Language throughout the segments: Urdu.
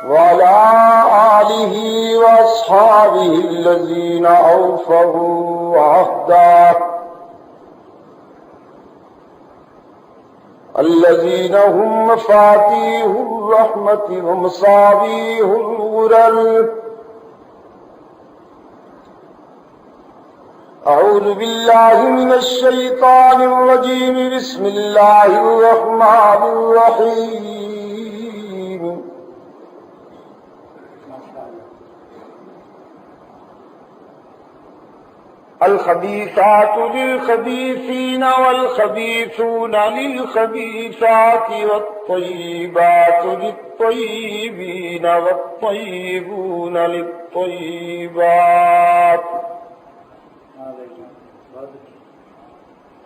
وعلى آله وأصحابه الذين أوفوا عهده الذين هم مفاتيح الرحمة ومصابيح الغرر. أعوذ بالله من الشيطان الرجيم. بسم الله الرحمن الرحيم. الخبيثات للخبيثين والخبيثون للخبيثات والطيبات للطيبين والطيبون للطيبات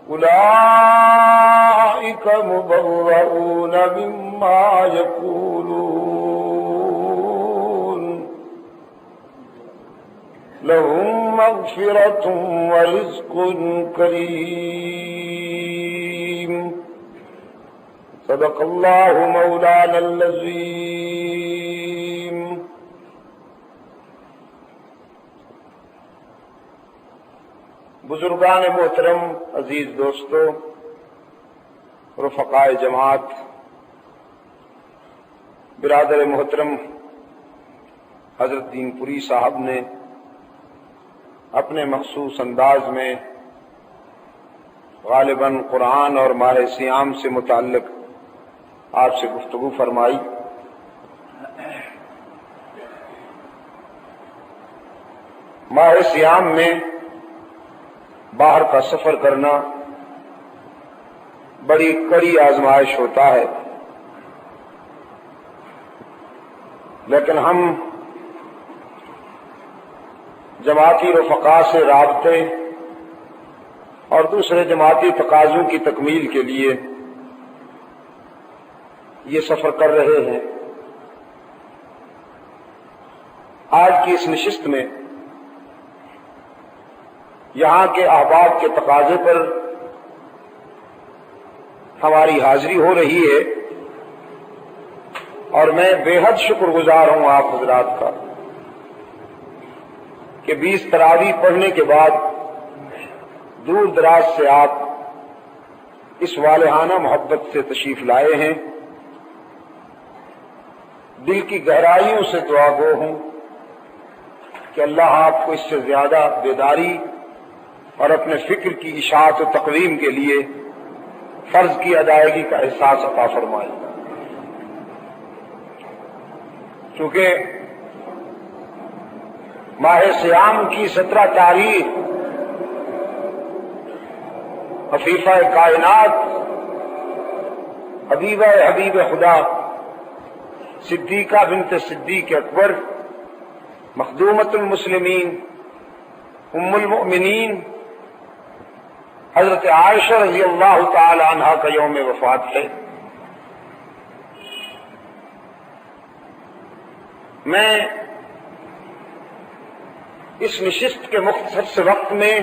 أولئك مبرؤون مما يقولون لهم مغفرة ورزق كريم. صدق الله مولانا العظيم. بزرگان محترم، عزیز دوستو، رفقائے جماعت، برادر محترم حضرت دین پوری صاحب نے اپنے مخصوص انداز میں غالباً قرآن اور ماہ صیام سے متعلق آپ سے گفتگو فرمائی. ماہ صیام میں باہر کا سفر کرنا بڑی کڑی آزمائش ہوتا ہے، لیکن ہم جماعتی رفقا سے رابطے اور دوسرے جماعتی تقاضوں کی تکمیل کے لیے یہ سفر کر رہے ہیں. آج کی اس نشست میں یہاں کے احباب کے تقاضے پر ہماری حاضری ہو رہی ہے، اور میں بے حد شکر گزار ہوں آپ حضرات کا کہ 20 تراویح پڑھنے کے بعد دور دراز سے آپ اس والہانہ محبت سے تشریف لائے ہیں. دل کی گہرائیوں سے دعا گو ہوں کہ اللہ آپ کو اس سے زیادہ بیداری اور اپنے فکر کی اشاعت و تقویم کے لیے فرض کی ادائیگی کا احساس عطا فرمائے. چونکہ ماہ صیام کی 17 تاریخ عفیفہ کائنات حبیبہ حبیب خدا صدیقہ بنت صدیق اکبر مخدومۃ المسلمین ام المؤمنین حضرت عائشہ رضی اللہ تعالی عنہا کا یوم وفات ہے. میں اس نشست کے مختصر سے وقت میں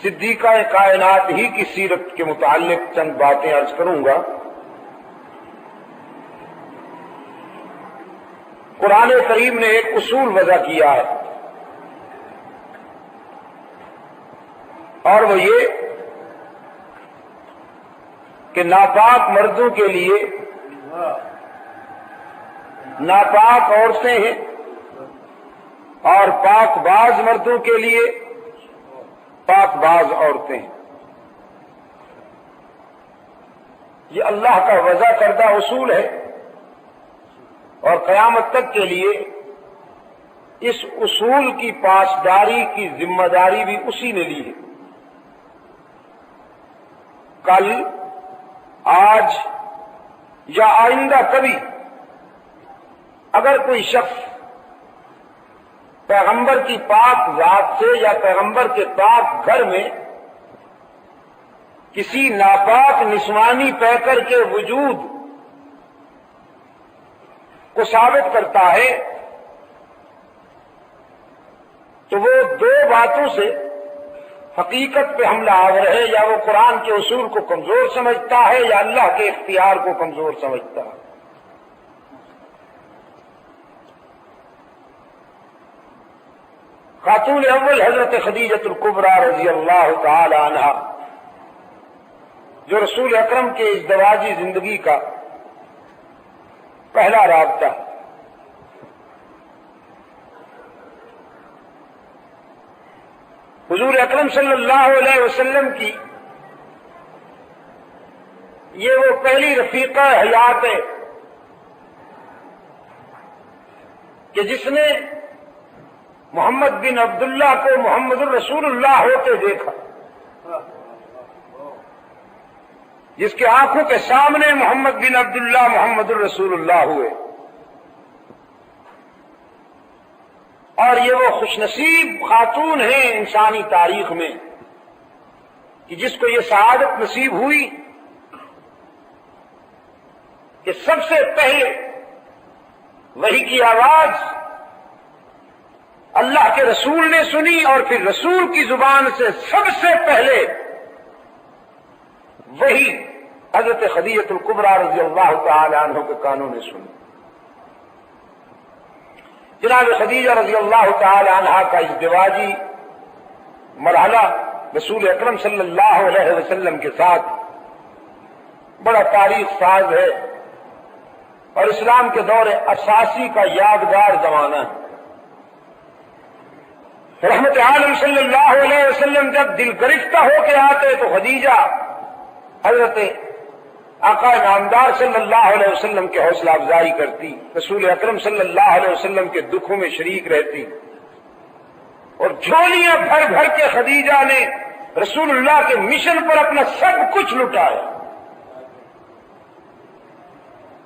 صدیقہ کائنات ہی کی سیرت کے متعلق چند باتیں عرض کروں گا. قرآن کریم نے ایک اصول وضع کیا ہے، اور وہ یہ کہ ناپاک مردوں کے لیے ناپاک عورتیں ہیں اور پاک باز مردوں کے لیے پاک باز عورتیں ہیں. یہ اللہ کا وضع کردہ اصول ہے، اور قیامت تک کے لیے اس اصول کی پاسداری کی ذمہ داری بھی اسی نے لی ہے. کل، آج یا آئندہ کبھی اگر کوئی شخص پیغمبر کی پاک ذات سے یا پیغمبر کے پاک گھر میں کسی ناپاک نسوانی پیکر کے وجود کو ثابت کرتا ہے تو وہ دو باتوں سے حقیقت پہ حملہ آور ہے، یا وہ قرآن کے اصول کو کمزور سمجھتا ہے یا اللہ کے اختیار کو کمزور سمجھتا ہے. خاتون اول حضرت خدیجۃ الکبریٰ رضی اللہ تعالی عنہا، جو رسول اکرم کے ازدواجی زندگی کا پہلا رابطہ، حضور اکرم صلی اللہ علیہ وسلم کی یہ وہ پہلی رفیقہ حیات ہے کہ جس نے محمد بن عبداللہ کو محمد الرسول اللہ ہوتے دیکھا، جس کے آنکھوں کے سامنے محمد بن عبداللہ محمد الرسول اللہ ہوئے، اور یہ وہ خوش نصیب خاتون ہیں انسانی تاریخ میں کہ جس کو یہ سعادت نصیب ہوئی کہ سب سے پہلے وحی کی آواز اللہ کے رسول نے سنی، اور پھر رسول کی زبان سے سب سے پہلے وہی حضرت خدیجۃ الکبریٰ رضی اللہ تعالی عنہ کے کانوں نے سنی۔ جناب خدیجہ رضی اللہ تعالی عنہ کا ازدواجی مرحلہ رسول اکرم صلی اللہ علیہ وسلم کے ساتھ بڑا تاریخ ساز ہے اور اسلام کے دور اساسی کا یادگار زمانہ ہے۔ رحمت عالم صلی اللہ علیہ وسلم جب دل گرفتہ ہو کے آتے تو خدیجہ حضرت آقا نامدار صلی اللہ علیہ وسلم کے حوصلہ افزائی کرتی، رسول اکرم صلی اللہ علیہ وسلم کے دکھوں میں شریک رہتی، اور جھولیاں بھر بھر کے خدیجہ نے رسول اللہ کے مشن پر اپنا سب کچھ لٹایا۔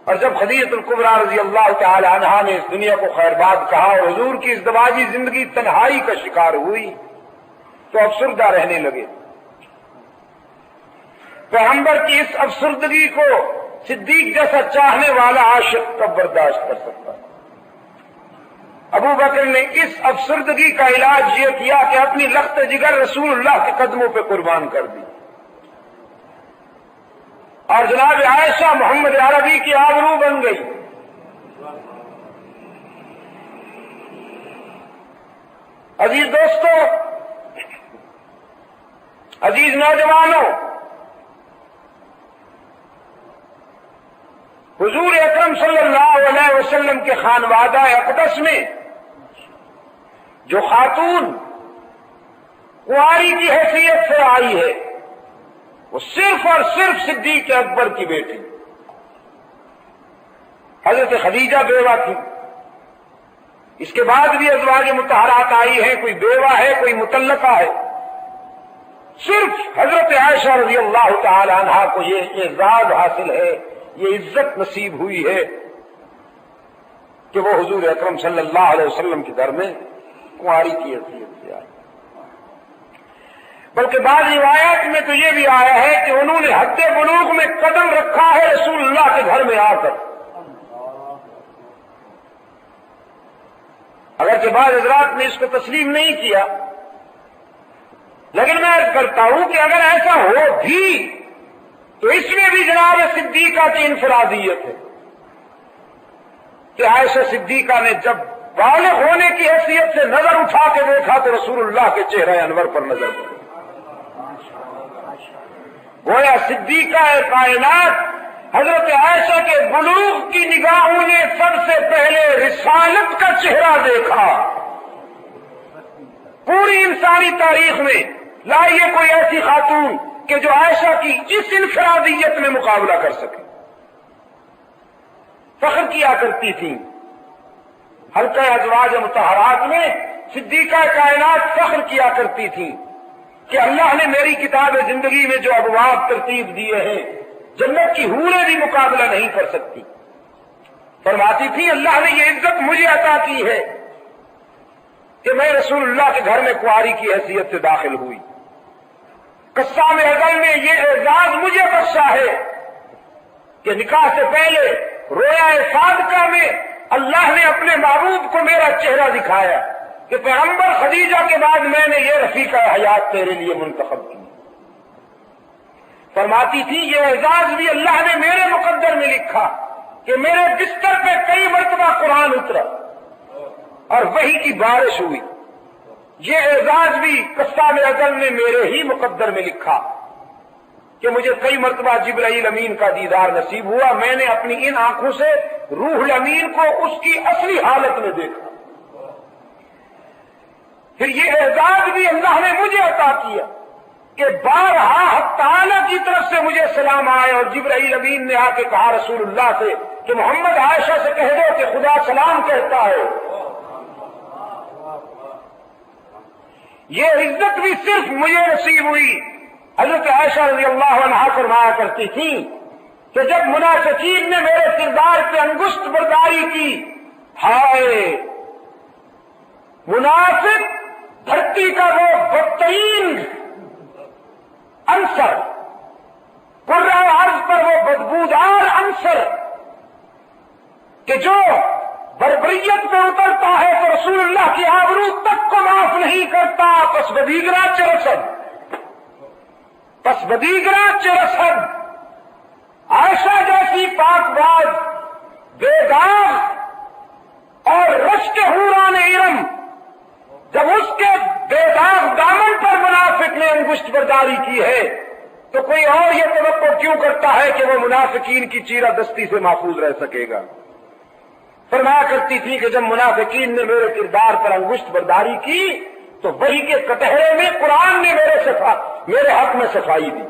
اور جب خدیجۃ الکبریٰ رضی اللہ تعالی عنہا نے اس دنیا کو خیر باد کہا اور حضور کی ازدواجی زندگی تنہائی کا شکار ہوئی تو افسردہ رہنے لگے۔ پیغمبر کی اس افسردگی کو صدیق جیسا چاہنے والا عاشق کب برداشت کر سکتا؟ ابو بکر نے اس افسردگی کا علاج یہ کیا کہ اپنی لخت جگر رسول اللہ کے قدموں پہ قربان کر دی، اور جناب عائشہ محمد عربی کی آبرو بن گئی۔ عزیز دوستو، عزیز نوجوانوں، حضور اکرم صلی اللہ علیہ وسلم کے خانوادہ اقدس میں جو خاتون کنواری کی حیثیت سے آئی ہے وہ صرف اور صرف صدیق اکبر کی بیٹی حضرت خدیجہ بیوہ تھی۔ اس کے بعد بھی ازواج مطہرات آئی ہیں، کوئی بیوہ ہے، کوئی مطلقہ ہے۔ صرف حضرت عائشہ رضی اللہ تعالی عنہا کو یہ اعزاز حاصل ہے، یہ عزت نصیب ہوئی ہے کہ وہ حضور اکرم صلی اللہ علیہ وسلم کے در میں کنواری کی حیثیت سے آئی۔ بلکہ بعض روایات میں تو یہ بھی آیا ہے کہ انہوں نے حد بلوغ میں قدم رکھا ہے رسول اللہ کے گھر میں آ کر۔ اگرچہ بعض حضرات نے اس کو تسلیم نہیں کیا، لیکن میں عرض کرتا ہوں کہ اگر ایسا ہو بھی تو اس میں بھی جناب صدیقہ کی انفرادیت ہے کہ عائشہ صدیقہ نے جب بالغ ہونے کی حیثیت سے نظر اٹھا کے دیکھا تو رسول اللہ کے چہرہ انور پر نظر پڑی۔ گویا صدیقہ کائنات حضرت عائشہ کے بلوغ کی نگاہوں نے سب سے پہلے رسالت کا چہرہ دیکھا۔ پوری انسانی تاریخ میں لائیے کوئی ایسی خاتون کہ جو عائشہ کی اس انفرادیت میں مقابلہ کر سکے۔ فخر کیا کرتی تھی حلقہ ازواج مطہرات میں، صدیقہ کائنات فخر کیا کرتی تھی کہ اللہ نے میری کتاب زندگی میں جو ابواب ترتیب دیے ہیں جنت کی حوریں بھی مقابلہ نہیں کر سکتی۔ فرماتی تھی اللہ نے یہ عزت مجھے عطا کی ہے کہ میں رسول اللہ کے گھر میں کنواری کی حیثیت سے داخل ہوئی۔ قسام ازل نے یہ اعزاز مجھے بخشا ہے کہ نکاح سے پہلے رویا صادقہ میں اللہ نے اپنے محبوب کو میرا چہرہ دکھایا کہ پیغمبر خدیجہ کے بعد میں نے یہ رفیقہ حیات تیرے لیے منتخب کی۔ فرماتی تھی یہ اعزاز بھی اللہ نے میرے مقدر میں لکھا کہ میرے بستر پہ کئی مرتبہ قرآن اترا اور وحی کی بارش ہوئی۔ یہ اعزاز بھی قسام ازل نے میرے ہی مقدر میں لکھا کہ مجھے کئی مرتبہ جبرائیل امین کا دیدار نصیب ہوا. میں نے اپنی ان آنکھوں سے روح الامین کو اس کی اصلی حالت میں دیکھا. پھر یہ اعزاز بھی اللہ نے مجھے عطا کیا کہ بارہا حق تعالی کی طرف سے مجھے سلام آئے اور جبرائیل امین نے آ کے کہا رسول اللہ سے کہ محمد عائشہ سے کہہ دو کہ خدا سلام کہتا ہے. یہ عزت بھی صرف مجھے نصیب ہوئی. حضرت عائشہ رضی اللہ عنہا فرمایا کرتی تھی کہ جب منافقین نے میرے کردار پہ انگشت برداری کی، ہائے منافق دھرتی کا وہ بدترین عنصر، قرہ ارض پر وہ بدبودار عنصر کہ جو بربریت پہ اترتا ہے تو رسول اللہ کی آبرو تک کو معاف نہیں کرتا. پس بدیگرہ چرسد، پس بدیگرہ چرسد. عائشہ جیسی پاک باز، بے داغ اور رشک حوران ارم، جب اس کے بے داغ دامن پر منافق نے انگشت برداری کی ہے تو کوئی اور یہ توقع کیوں کرتا ہے کہ وہ منافقین کی چیرہ دستی سے محفوظ رہ سکے گا. فرمایا کرتی تھی کہ جب منافقین نے میرے کردار پر انگشت برداری کی تو وہی کے کٹہرے میں قرآن نے میرے حق میں صفائی دی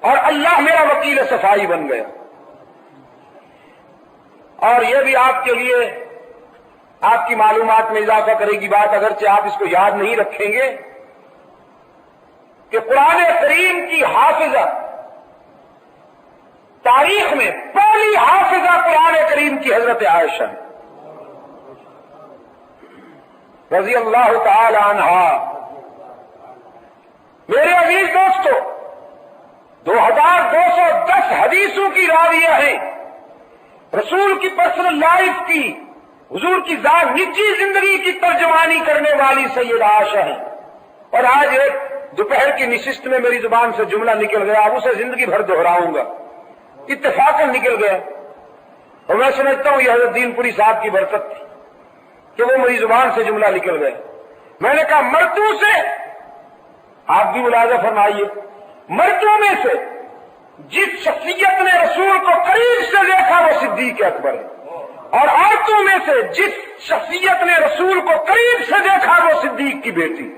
اور اللہ میرا وکیل صفائی بن گیا. اور یہ بھی آپ کے لیے آپ کی معلومات میں اضافہ کرے گی بات، اگرچہ آپ اس کو یاد نہیں رکھیں گے، کہ قرآن کریم کی حافظہ، تاریخ میں پہلی حافظہ قرآن کریم کی حضرت عائشہ رضی اللہ تعالی عنہا. میرے عزیز دوستو، 2210 حدیثوں کی راویہ ہیں. رسول کی پرسنل لائف کی، حضور کی ذات نجی زندگی کی ترجمانی کرنے والی سید عائشہ ہیں. اور آج ایک دوپہر کی نشست میں میری زبان سے جملہ نکل گیا، اب اسے زندگی بھر دہراؤں گا، اتفاقاً نکل گیا. اور میں سمجھتا ہوں یہ حضرت دین پوری صاحب کی برکت تھی کہ وہ میری زبان سے جملہ نکل گئے. میں نے کہا مردوں سے، آپ بھی ملاحظہ فرمائیے، مردوں میں سے جس شخصیت نے رسول کو قریب سے دیکھا وہ صدیق اکبر ہے، اور عورتوں میں سے جس شخصیت نے رسول کو قریب سے دیکھا وہ صدیق کی بیٹی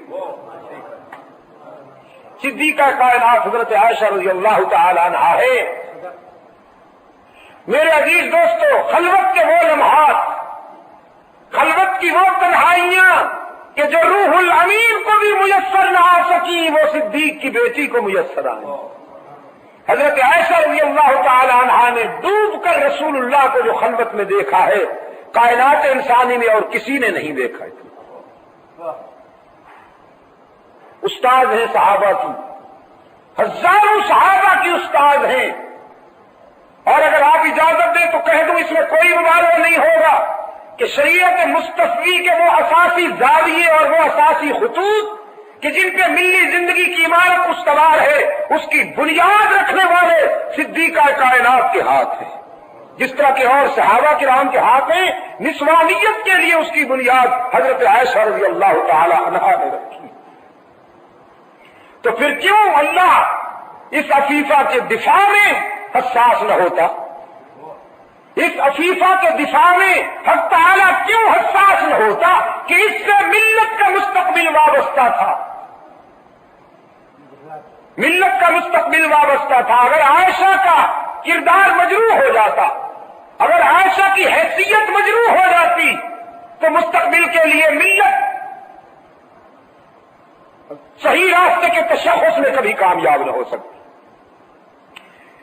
صدیقہ کائنات حضرت عائشہ رضی اللہ تعالی عنہا ہے. میرے عزیز دوستو، خلوت کے وہ لمحات، خلوت کی وہ تنہائیاں کہ جو روح الامین کو بھی میسر نہ آ سکی وہ صدیق کی بیٹی کو میسر آئی. حضرت عائشہ رضی اللہ تعالی عنہا نے ڈوب کر رسول اللہ کو جو خلوت میں دیکھا ہے، کائنات انسانی میں اور کسی نے نہیں دیکھا ہے. استاد ہیں صحابہ کی، ہزاروں صحابہ کی استاد ہیں. اور اگر آپ اجازت دیں تو کہہ دوں اس میں کوئی مبالغہ نہیں ہوگا کہ شریعت مستفی کے وہ اساسی زاویے اور وہ اساسی خطوط کہ جن پہ ملی زندگی کی عمارت استوار ہے، اس کی بنیاد رکھنے والے صدیقہ کائنات کے ہاتھ ہیں. جس طرح کے اور صحابہ کرام کے ہاتھ ہیں، نسوانیت کے لیے اس کی بنیاد حضرت عائشہ رضی اللہ تعالی عنہا نے رکھی. تو پھر کیوں اللہ اس عفیفہ کے دفاع میں حساس نہ ہوتا؟ اس عفیفہ کے دفاع میں حق تعالیٰ کیوں حساس نہ ہوتا کہ اس سے ملت کا مستقبل وابستہ تھا؟ ملت کا مستقبل وابستہ تھا. اگر عائشہ کا کردار مجروح ہو جاتا، اگر عائشہ کی حیثیت مجروح ہو جاتی تو مستقبل کے لیے ملت صحیح راستے کے تشخص میں کبھی کامیاب نہ ہو سکتی.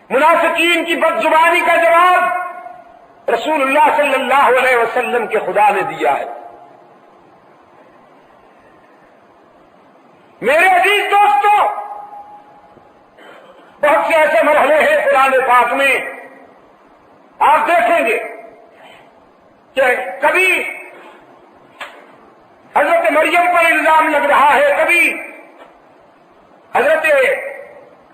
منافقین کی بدزبانی کا جواب رسول اللہ صلی اللہ علیہ وسلم کے خدا نے دیا ہے. میرے عزیز دوستو، بہت سے ایسے مرحلے ہیں قرآن پاک میں، آپ دیکھیں گے کہ کبھی حضرت مریم پر الزام لگ رہا ہے، کبھی حضرت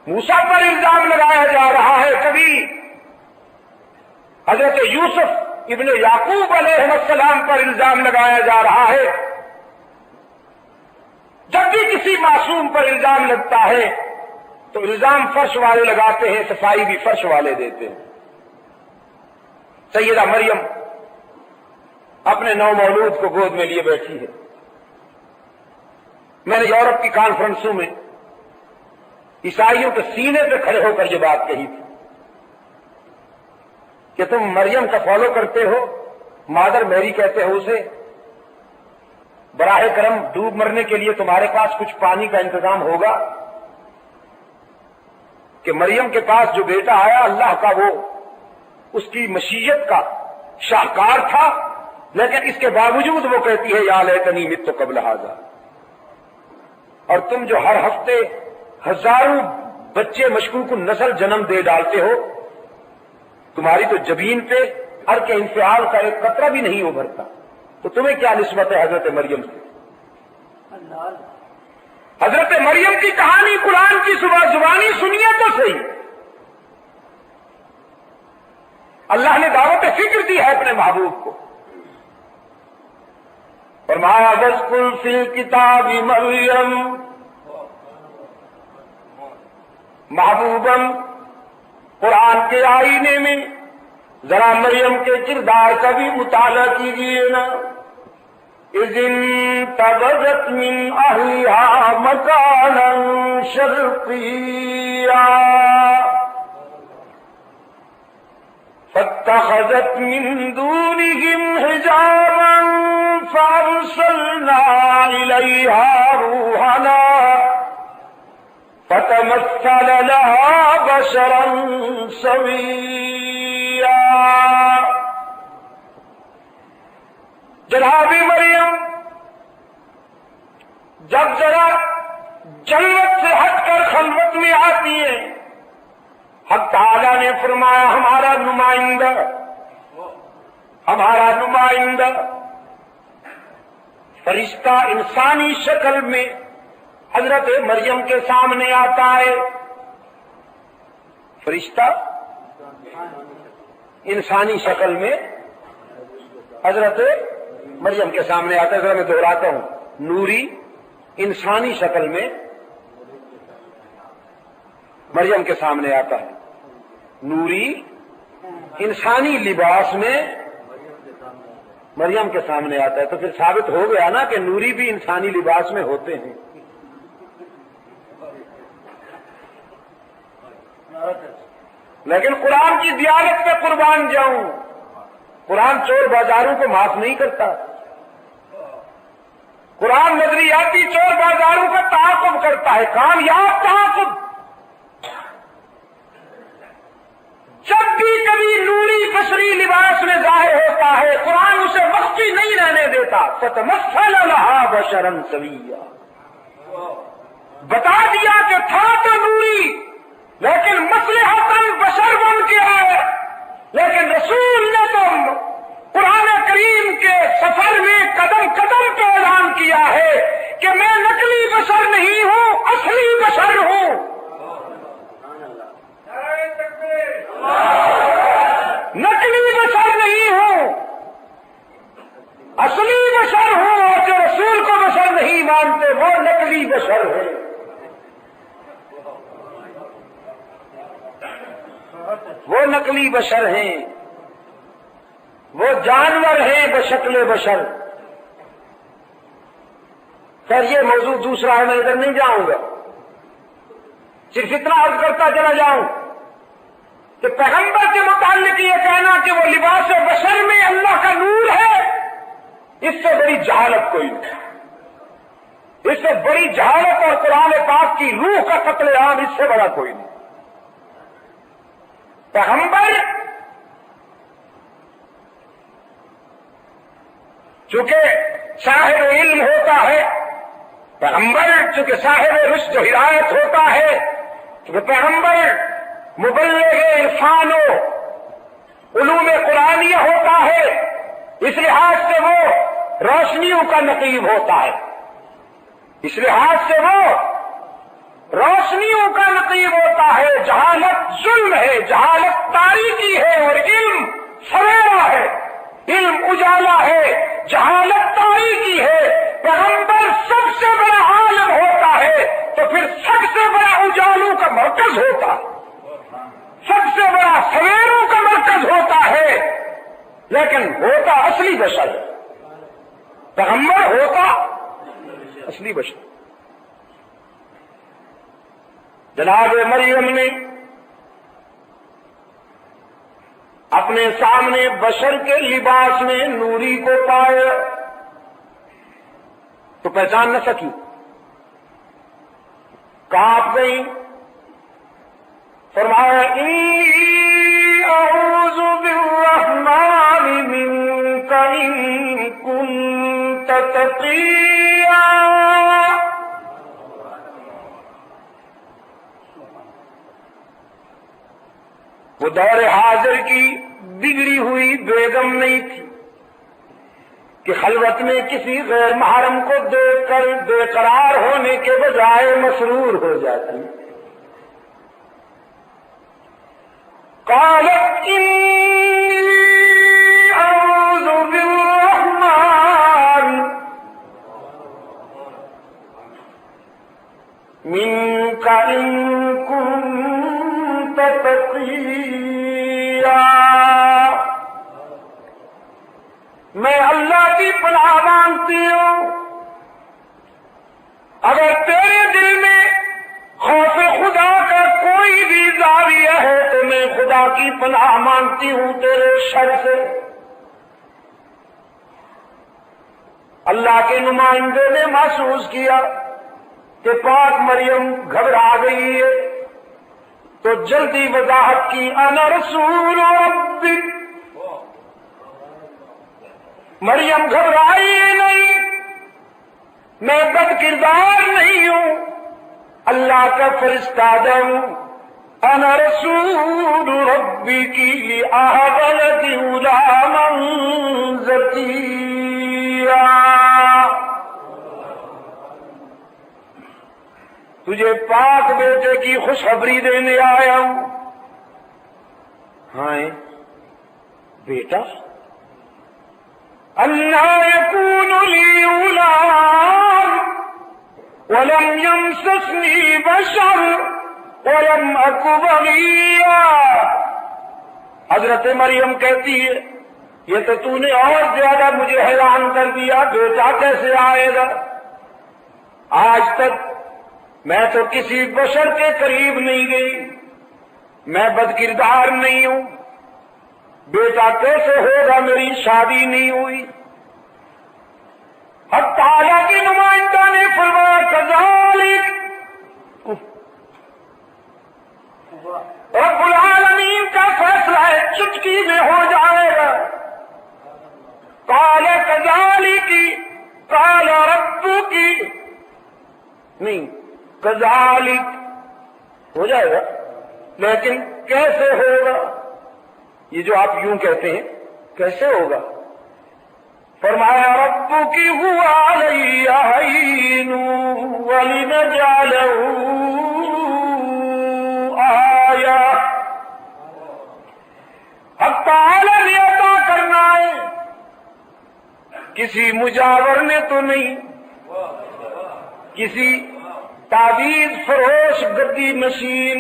موسیٰ پر الزام لگایا جا رہا ہے، کبھی حضرت یوسف ابن یعقوب علیہ السلام پر الزام لگایا جا رہا ہے. جب بھی کسی معصوم پر الزام لگتا ہے تو الزام فرش والے لگاتے ہیں، صفائی بھی فرش والے دیتے ہیں۔ سیدہ مریم اپنے نو مولود کو گود میں لیے بیٹھی ہے۔ میں نے یورپ کی کانفرنسوں میں عیسائیوں کے سینے پہ کھڑے ہو کر یہ بات کہی تھی کہ تم مریم کا فالو کرتے ہو، مادر میری کہتے ہو اسے، براہ کرم ڈوب مرنے کے لیے تمہارے پاس کچھ پانی کا انتظام ہوگا؟ کہ مریم کے پاس جو بیٹا آیا اللہ کا وہ اس کی مشیت کا شاہکار تھا، لیکن اس کے باوجود وہ کہتی ہے یا لیتنی مت قبل ھذا۔ اور تم جو ہر ہفتے ہزاروں بچے مشکوک النسل جنم دے ڈالتے ہو، تمہاری تو جبین پہ عرق انفعال کا ایک قطرہ بھی نہیں ابھرتا، تو تمہیں کیا نسبت ہے حضرت مریم سے؟ حضرت مریم کی کہانی قرآن کی زبانی سنیے تو صحیح۔ اللہ نے دعوت فکر دی ہے اپنے محبوب کو، فرمایا وَاذْكُرْ فِي الْكِتَابِ مریم، محبوباً قرآن کے آئینے میں ذرا مریم کے کردار کا بھی مطالعہ کیجیے نا۔ اذ انتبذت من اہلها مکانا شرقیا فاتخذت من دونهم حجابا فارسلنا الیہا روحنا فتمثل لها بشرا سویا۔ جناب مریم جب ذرا جنت سے ہٹ کر خلوت میں آتی ہے، حق تعالیٰ نے فرمایا ہمارا نمائندہ فرشتہ انسانی شکل میں حضرت مریم کے سامنے آتا ہے۔ فرشتہ انسانی شکل میں حضرت مریم کے سامنے آتا ہے۔ ذرا میں دہراتا ہوں، نوری انسانی شکل میں مریم کے سامنے آتا ہے، نوری انسانی لباس میں مریم کے سامنے آتا ہے، تو پھر ثابت ہو گیا نا کہ نوری بھی انسانی لباس میں ہوتے ہیں۔ لیکن قرآن کی دیانت پہ قربان جاؤں، قرآن چور بازاروں کو معاف نہیں کرتا، قرآن نظریاتی چور بازاروں کا تعاقب کرتا ہے، کامیاب تعاقب۔ جب بھی کبھی نوری بشری لباس میں ظاہر ہوتا ہے، قرآن اسے مخفی نہیں رہنے دیتا، فتمثل لها بشرا سویا، بتا دیا کہ تھا تو نوری لیکن مصلحتاً بشر بن کے آئے۔ لیکن رسول نے تو قرآن کریم کے سفر میں قدم قدم پہ اعلان کیا ہے کہ میں نقلی بشر نہیں ہوں، اصلی بشر ہوں۔ نقلی بشر نہیں ہوں، اصلی بشر ہوں، اور جو رسول کو بشر نہیں مانتے وہ نقلی بشر ہے۔ وہ نقلی بشر ہیں، وہ جانور ہیں بشکل بشر۔ خیر یہ موضوع دوسرا ہے، میں ادھر نہیں جاؤں گا، صرف اتنا عرض کرتا چلا جاؤں کہ پیغمبر کے متعلق یہ کہنا کہ وہ لباس بشر میں اللہ کا نور ہے، اس سے بڑی جہالت کوئی نہیں، اس سے بڑی جہالت اور قرآن پاک کی روح کا قتل عام اس سے بڑا کوئی نہیں۔ پیغمبر چونکہ صاحب علم ہوتا ہے، پیغمبر چونکہ صاحب رشد و ہدایت ہوتا ہے، چونکہ پیغمبر مبلغ عرفان و علوم قرآنیہ ہوتا ہے، اس لحاظ سے وہ روشنیوں کا نقیب ہوتا ہے، اس لحاظ سے وہ روشنیوں کا نقیب ہوتا ہے۔ جہالت ظلم ہے، جہالت تاریکی ہے، اور علم سویرا ہے، علم اجالا ہے، جہالت تاریکی ہے۔ پیغمبر سب سے بڑا عالم سب سے بڑا سویروں کا مرکز ہوتا ہے، لیکن ہوتا اصلی بشر ہے، پیغمبر ہوتا اصلی بشر۔ جناب مریم نے اپنے سامنے بشر کے لباس میں نوری کو پایا تو پہچان نہ سکی، کانپ گئی۔ فرمایا انی اعوذ بالرحمن منک ان کنت تقیا۔ وہ دور حاضر کی بگڑی ہوئی بیگم نہیں تھی کہ خلوت میں کسی غیر محرم کو دیکھ کر بے قرار ہونے کے بجائے مسرور ہو جاتی۔ قالت انی اعوذ بالرحمن منک ان کنت تقیا۔ میں اللہ کی پناہ مانگتی ہوں، اگر تیرے دل میں خوف خدا کا کوئی بھی زاویہ ہے تو میں خدا کی پناہ مانگتی ہوں تیرے شر سے۔ اللہ کے نمائندے نے محسوس کیا کہ پاک مریم گھبرا گئی ہے تو جلدی وضاحت کی، انا رسول ربک۔ مریم گھبرائی نہیں، میں بد کردار نہیں ہوں، اللہ کا فرشتہ ہوں۔ انا رسول ربک لأہب لک غلاما زکیا۔ تجھے پاک بیٹے کی خوشخبری دینے آیا ہوں۔ ہاں بیٹا، اَنَّىٰ يَكُونُ لِي غُلَامٌ وَلَمْ يَمْسَسْنِي بَشَرٌ وَلَمْ أَكُ بَغِيًّا۔ حضرت مریم کہتی ہے یہ تو تو نے اور زیادہ مجھے حیران کر دیا، بیٹا کیسے آئے گا؟ آج تک میں تو کسی بشر کے قریب نہیں گئی، میں بد کردار نہیں ہوں، بیٹا کیسے ہوگا؟ میری شادی نہیں ہوئی۔ اب تعالیٰ کے نمائندہ نے فرمایا کذالک، رب العالمین کا فیصلہ ہے، چٹکی میں ہو جائے گا۔ قال کذالک قال ربک، نہیں کذالک ہو جائے گا، لیکن کیسے ہوگا؟ یہ جو آپ یوں کہتے ہیں کیسے ہوگا؟ فرمایا ربک هو علی ہین ولنجعلہ آیہ۔ حق تعالی نے عطا کرنا ہے، کسی مجاور نے تو نہیں، کسی تعویذ فروش گدی نشین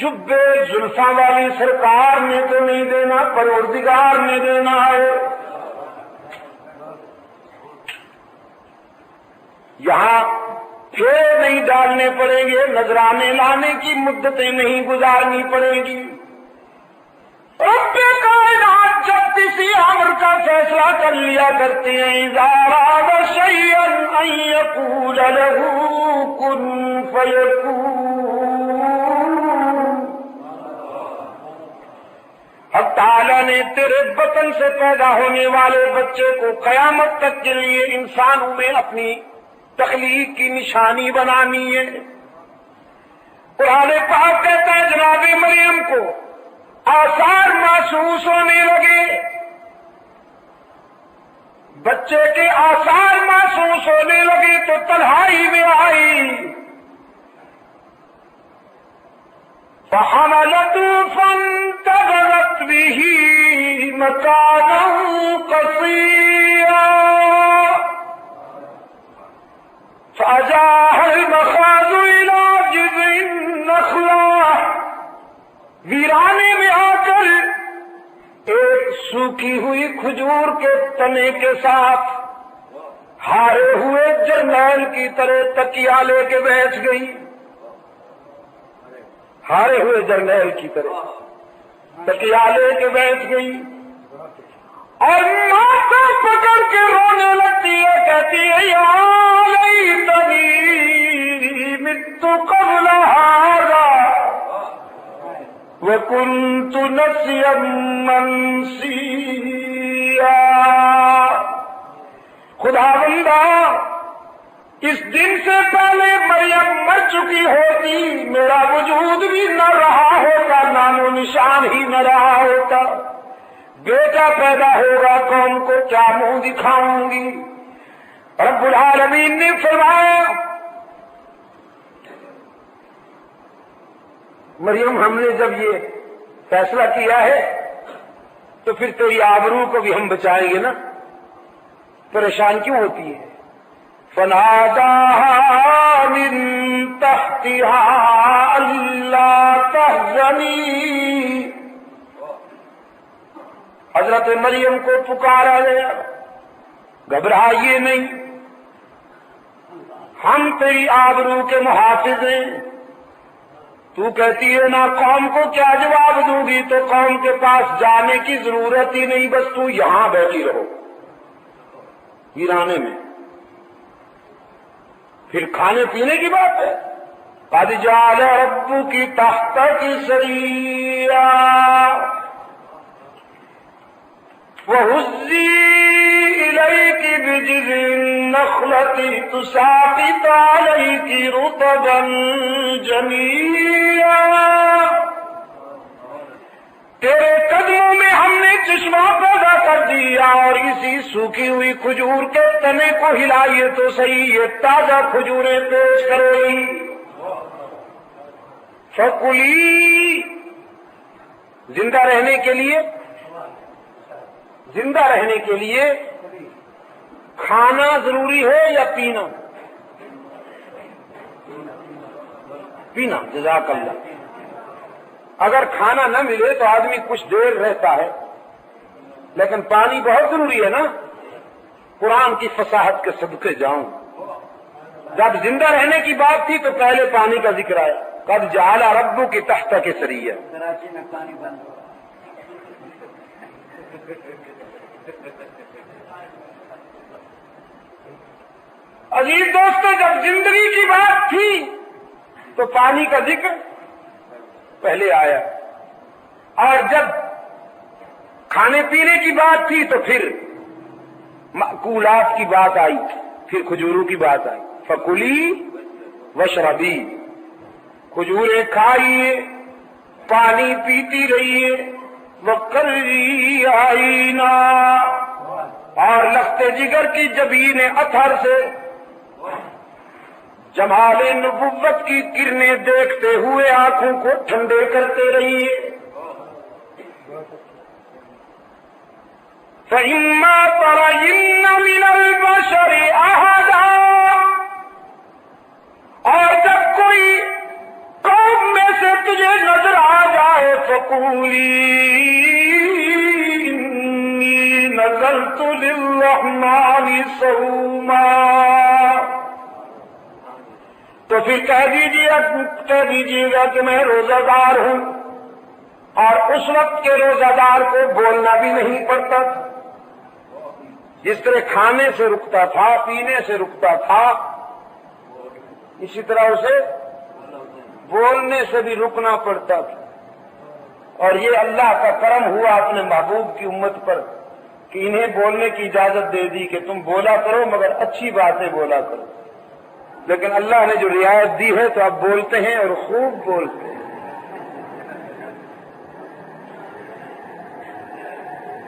جبے زلفاں والی سرکار نے تو نہیں دینا، پروردگار نے دینا ہے۔ یہاں پھیر نہیں ڈالنے پڑیں گے، نذرانے لانے کی مدتیں نہیں گزارنی پڑیں گی۔ رب کائنات جب کسی امر کا فیصلہ کر لیا کرتے ہیں، اذا اراد شیئا ان یقول له کن فیکون۔ حق تعالیٰ نے تیرے بطن سے پیدا ہونے والے بچے کو قیامت تک کے لیے انسانوں میں اپنی تخلیق کی نشانی بنانی ہے۔ قرآن پاک کہتا ہے جناب مریم کو آثار محسوس ہونے لگے، بچے کے آثار محسوس ہونے لگے تو تنہائی میں آئی۔ فحملته فانتبذت به مكانا قصيا فأجاءها المخاض إلى جذع النخلة ویرانے میں آ کر ایک سوکھی ہوئی کھجور کے تنے کے ساتھ ہارے ہوئے جرنیل کی طرح تکیا لے کے بیٹھ گئی، ہارے ہوئے جرنیل کی طرح تکیا لے کے بیٹھ گئی اور ماتھا پکڑ کے رونے لگتی ہے، کہتی ہے یا لیتنی مت قبل ھذا وکنت نسیا منسیا۔ خدا بندہ، اس دن سے پہلے مریم مر چکی ہوتی، میرا وجود بھی نہ رہا ہوتا، نام و نشان ہی نہ رہا ہوتا، بیٹا پیدا ہوگا قوم کو کیا منہ دکھاؤں گی۔ رب العالمین نے فرمایا مریم ہم نے جب یہ فیصلہ کیا ہے تو پھر تیری آبرو کو بھی ہم بچائیں گے نا، پریشان کیوں ہوتی ہے؟ فناداها من تحتها ألا تحزني، حضرت مریم کو پکارا گیا، گھبرائیے نہیں، ہم تیری آبرو کے محافظ ہیں۔ تو کہتی ہے نا قوم کو کیا جواب دوں گی، تو قوم کے پاس جانے کی ضرورت ہی نہیں، بس تو یہاں بیٹھی رہو ویرانے میں۔ پھر کھانے پینے کی بات ہے، قد جعل ربک تحتک سریا وہزی الیک بجذع النخلة تساقط علیک رطبا جنیا۔ تیرے قدموں میں ہم نے چشمہ پیدا کر دیا اور اسی سوکھی ہوئی کھجور کے تنے کو ہلائیے تو صحیح، یہ تازہ کھجوریں پیش کرو گی۔ فکلی، زندہ رہنے کے لیے، زندہ رہنے کے لیے کھانا ضروری ہے یا پینا؟ پینا، جزاک اللہ۔ اگر کھانا نہ ملے تو آدمی کچھ دیر رہتا ہے، لیکن پانی بہت ضروری ہے نا۔ قرآن کی فصاحت کے صدقے جاؤں، جب زندہ رہنے کی بات تھی تو پہلے پانی کا ذکر آیا، قد جعل ربک تحتک سریا۔ کراچی میں پانی بند ہو۔ عزیز دوستو، جب زندگی کی بات تھی تو پانی کا ذکر پہلے آیا، اور جب کھانے پینے کی بات تھی تو پھر مأکولات کی بات آئی، پھر کھجوروں کی بات آئی۔ فکلی واشربی، کھجوریں کھائیے، پانی پیتی رہیے، وقرری عینا، اور لخت جگر کی جبین اطہر سے جمال نبوت کی کرنیں دیکھتے ہوئے آنکھوں کو ٹھنڈے کرتے رہیے۔ فَإِمَّا تَرَيِنَّ مِنَ الْبَشَرِ أَحَدًا، اور جب کوئی قوم میں سے تجھے نظر آ جائے، فَقُولِي إِنِّي نَذَرْتُ لِلرَّحْمَنِ صَوْمًا، تو پھر کہہ دیجیے گا کہ میں روزہ دار ہوں، اور اس وقت کے روزہ دار کو بولنا بھی نہیں پڑتا، جس طرح کھانے سے رکتا تھا، پینے سے رکتا تھا، اسی طرح اسے بولنے سے بھی رکنا پڑتا تھا۔ اور یہ اللہ کا کرم ہوا اپنے محبوب کی امت پر کہ انہیں بولنے کی اجازت دے دی کہ تم بولا کرو مگر اچھی باتیں بولا کرو۔ لیکن اللہ نے جو رعایت دی ہے تو آپ بولتے ہیں اور خوب بولتے ہیں۔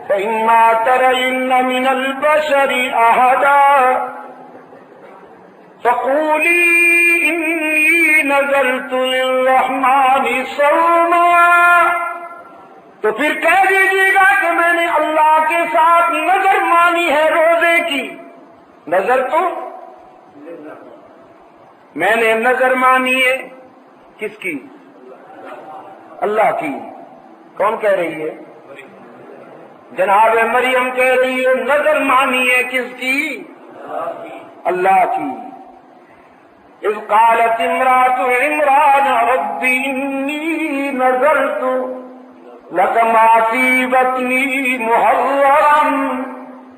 فَإِمَّا تَرَيِنَّ مِنَ الْبَشَرِ أَحَدًا فَقُولِي إِنِّي نَذَرْتُ لِلرَّحْمَنِ صَوْمًا، تو پھر کہہ دیجیے گا کہ میں نے اللہ کے ساتھ نظر مانی ہے روزے کی۔ نظر تو میں نے نظر مانی ہے کس کی؟ اللہ کی. کون کہہ رہی ہے؟ جناب مریم کہہ رہی ہے. نظر مانی ہے کس کی؟ اللہ کی. اذ قالت امرأة عمران رب انی نذرت لك ما في بطني محررا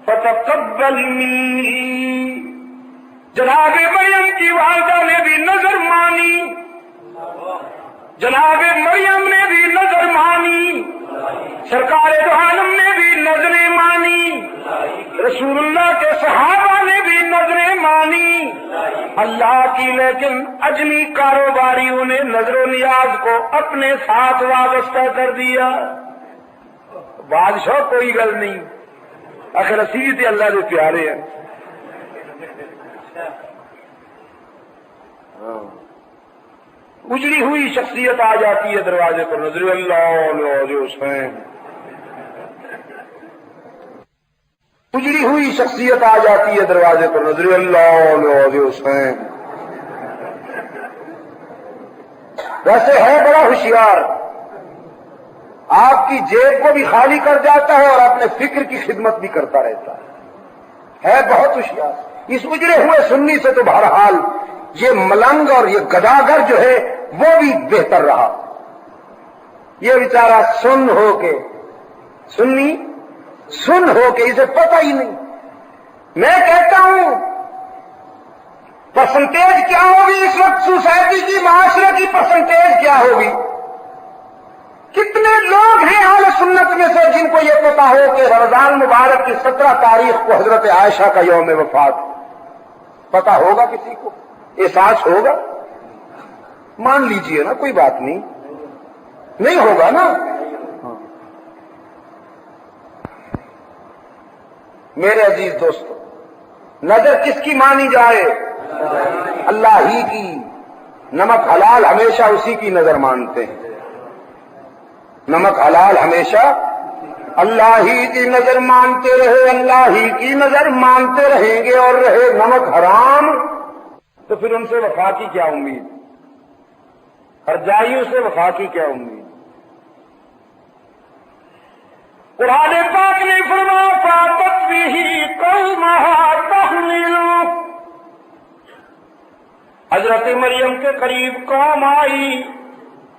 فتقبل مني. جناب مریم کی والدہ نے بھی نظر مانی، جناب مریم نے بھی نظر مانی، سرکار دو عالم نے بھی نظریں مانی، رسول اللہ کے صحابہ نے بھی نظریں مانی اللہ کی. لیکن اجمی کاروباریوں نے نظر و نیاز کو اپنے ساتھ وابستہ کر دیا. بادشاہ کوئی گل نہیں، آخر رسید اللہ کے پیارے ہیں. اجڑی ہوئی شخصیت آ جاتی ہے دروازے پر. نظر اللہ حسین. اجڑی ہوئی شخصیت آ جاتی ہے دروازے پر. نظر اللہ حسین. ویسے ہے بڑا ہوشیار، آپ کی جیب کو بھی خالی کر جاتا ہے اور اپنے فکر کی خدمت بھی کرتا رہتا ہے بہت ہوشیار. اس اجڑے ہوئے سنی سے تو بہرحال یہ ملنگ اور یہ گداگر جو ہے وہ بھی بہتر رہا. یہ بیچارہ سن ہو کے، سنی سن ہو کے اسے پتہ ہی نہیں. میں کہتا ہوں پرسنٹیج کیا ہوگی اس وقت سوسائٹی کی، معاشرے کی پرسنٹیج کیا ہوگی؟ کتنے لوگ ہیں اہل سنت میں سے جن کو یہ پتا ہو کہ رمضان مبارک کی 17 تاریخ کو حضرت عائشہ کا یوم وفات؟ پتا ہوگا کسی کو؟ احساس ہوگا؟ مان لیجئے نا، کوئی بات نہیں، نہیں ہوگا نا. میرے عزیز دوستو، نظر کس کی مانی جائے؟ اللہ ہی کی. نمک حلال ہمیشہ اسی کی نظر مانتے ہیں. نمک حلال ہمیشہ اللہ ہی کی نظر مانتے رہے، اللہ ہی کی نظر مانتے رہیں گے. اور رہے نمک حرام تو پھر ان سے وفا کی کیا امید؟ ہرجائیوں سے وفا کی کیا امید؟ قرآن پاک نے فرمایا فاتت به قومها تحمل. حضرت مریم کے قریب قوم آئی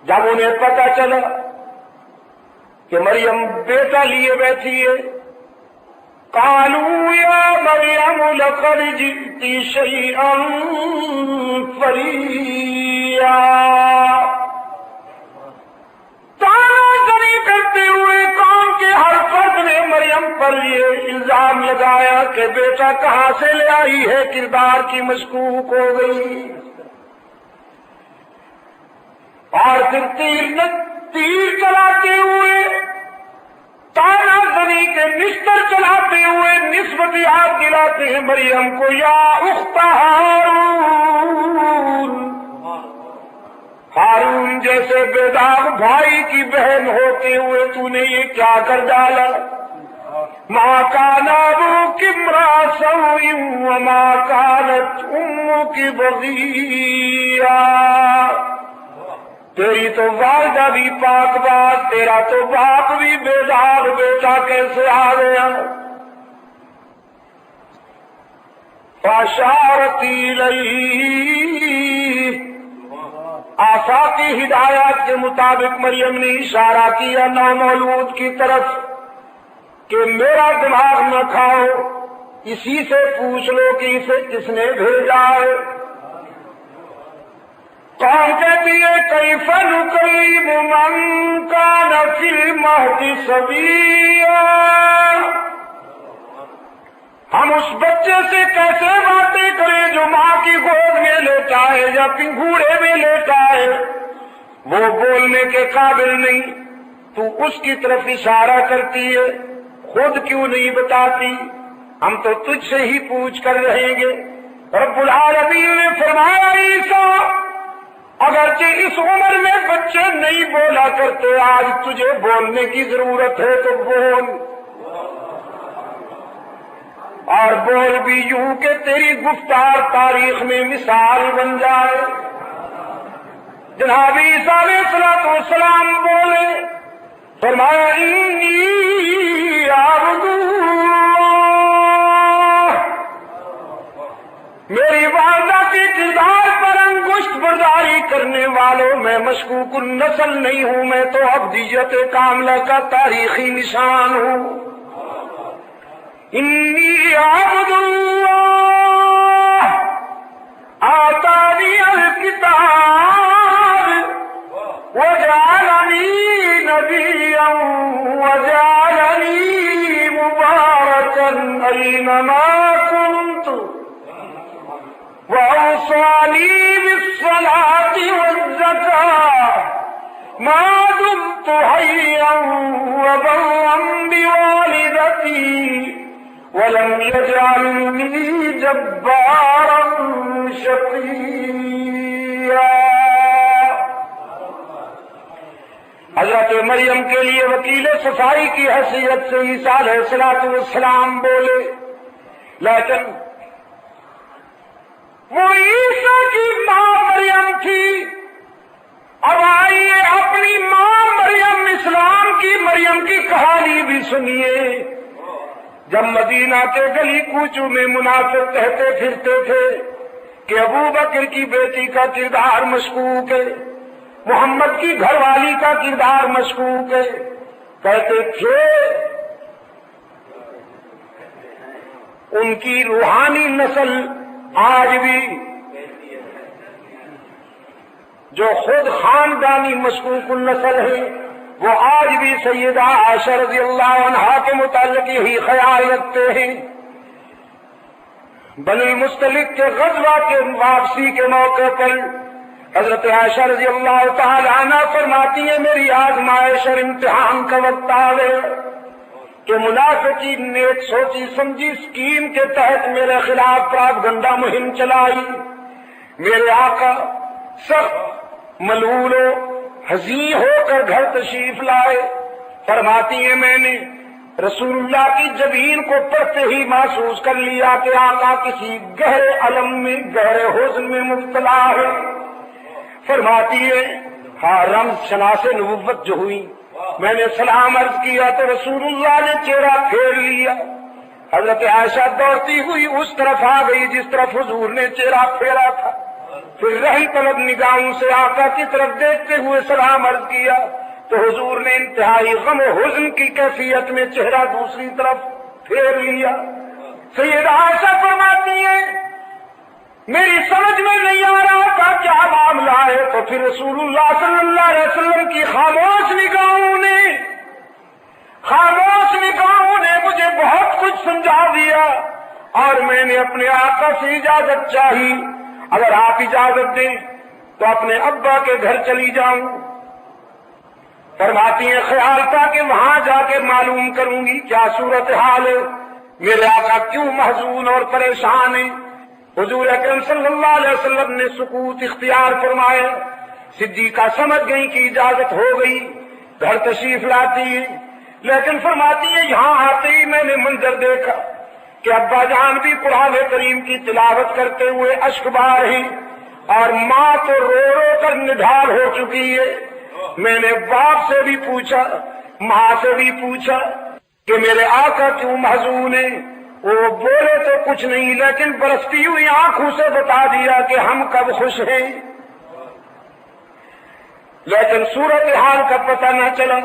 جب انہیں پتہ چلا کہ مریم بیٹا لیے بیٹھی ہے. قالوا یا مریم لقد جئت شیئا فریا. تانازنی کرتے ہوئے قوم کے ہر فرد نے مریم پر یہ الزام لگایا کہ بیٹا کہاں سے لے آئی ہے، کردار کی مشکوک ہو گئی. اور پھر تیر چلاتے ہوئے، تانا زنی کے نشتر چلاتے ہوئے نسبت یاد دلاتے ہیں مریم کو، یا اخت ہارون. ہارون جیسے بے داغ بھائی کی بہن ہوتے ہوئے تو نے یہ کیا کر ڈالا؟ ما کان ابوک امرأ سوء وما کانت امک بغیا. تیری تو والدہ بھی پاک باز، تیرا تو باپ بھی بے داغ، بیٹا کیسے آ گیا؟ فاشارت الیہ. آفاقی ہدایات کے مطابق مریم نے اشارہ کیا نامولود کی طرف کہ میرا دماغ نہ کھاؤ، اسی سے پوچھ لو کہ اسے کس نے بھیجا ہے. قوم کہتی ہے کیف نکلم من کان فی المہد صبیا. ہم اس بچے سے کیسے باتیں کریں جو ماں کی گود میں لیٹا ہے یا پنگھوڑے میں لیٹا ہے؟ وہ بولنے کے قابل نہیں، تو اس کی طرف اشارہ کرتی ہے، خود کیوں نہیں بتاتی؟ ہم تو تجھ سے ہی پوچھ کر رہیں گے. رب العالمین نے فرمایا عیسیٰ اگرچہ اس عمر میں بچے نہیں بولا کرتے، آج تجھے بولنے کی ضرورت ہے تو بول. اور بول بھی یوں کہ تیری گفتار تاریخ میں مثال بن جائے. جناب عیسیٰ علیہ السلام بولے، فرمایا انی عبد اللہ، میری والدہ کے کردار پر انگشت برداری کرنے والوں میں مشکوک النسل نہیں ہوں، میں تو ابدیت کاملہ کا تاریخی نشان ہوں۔ انی عبد اللہ آتانی الکتاب وجعلنی نبیا وجعلنی مبارکا اینما کنت وأوصاني بالصلاة والزكاة ما دمت حيا وبرا بوالدتي ولم يجعلني جبارا شقيا۔ حضرت مریم کے لیے وکیل صفائی کی حیثیت سے عیسیٰ علیہ السلام بولے، لیکن وہ عیسیٰ کی ماں مریم تھی۔ اب آئیے اپنی ماں مریم اسلام کی مریم کی کہانی بھی سنیے۔ جب مدینہ کے گلی کوچوں میں منافق کہتے پھرتے تھے کہ ابو بکر کی بیٹی کا کردار مشکوک ہے، محمد کی گھر والی کا کردار مشکوک ہے، کہتے تھے ان کی روحانی نسل آج بھی جو خود خاندانی مشکوک النسل ہے وہ آج بھی سیدہ عائشہ رضی اللہ عنہا کے متعلق یہی خیال رکھتے ہیں۔ بنی المصطلق کے غزوہ کے واپسی کے موقع پر حضرت عائشہ رضی اللہ تعالی عنہ فرماتی ہے میری آزمائش اور امتحان کا وقت آوے کہ منافقین نے ایک سوچی سمجھی اسکیم کے تحت میرے خلاف پراپگنڈا مہم چلائی۔ میرے آقا سخت ملول و حزین ہو کر گھر تشریف لائے۔ فرماتی ہیں میں نے رسول اللہ کی جبین کو پڑھتے ہی محسوس کر لیا کہ آقا کسی گہرے الم میں گہرے حزن میں مبتلا ہے۔ فرماتی ہے ہاں رمز شناس نبوت جو ہوئی، میں نے سلام عرض کیا تو رسول اللہ نے چہرہ پھیر لیا۔ حضرت عائشہ دوڑتی ہوئی اس طرف آ گئی جس طرف حضور نے چہرہ پھیرا تھا، پھر رہی طلب نگاہوں سے آقا کی طرف دیکھتے ہوئے سلام عرض کیا تو حضور نے انتہائی غم و حزن کی کیفیت میں چہرہ دوسری طرف پھیر لیا۔ سیدہ عائشہ فرماتی ہے میری سمجھ میں نہیں آ رہا تھا کیا معاملہ ہے، تو پھر رسول اللہ صلی اللہ علیہ وسلم کی خاموش نگاہوں نے مجھے بہت کچھ سمجھا دیا اور میں نے اپنے آقا سے اجازت چاہی، اگر آپ اجازت دیں تو اپنے ابا کے گھر چلی جاؤں۔ فرماتی ہیں خیال تھا کہ وہاں جا کے معلوم کروں گی کیا صورتحال ہے، میرے آقا کیوں محزون اور پریشان ہیں۔ حضور اکرم صلی اللہ علیہ وسلم نے سکوت اختیار فرمایا۔ صدیقہ سمجھ گئی کہ اجازت ہو گئی، گھر تشریف لاتی ہے، لیکن فرماتی ہے یہاں آتے ہی میں نے منظر دیکھا کہ ابا جان بھی قرآن کریم کی تلاوت کرتے ہوئے اشک بہا ہیں اور ماں تو رو رو کر نڈھال ہو چکی ہے۔ میں نے باپ سے بھی پوچھا، ماں سے بھی پوچھا کہ میرے آقا کیوں محزون ہیں، وہ بولے تو کچھ نہیں لیکن برستی ہوئی آنکھوں سے بتا دیا کہ ہم کب خوش ہیں، لیکن صورتحال کا پتہ نہ چلا۔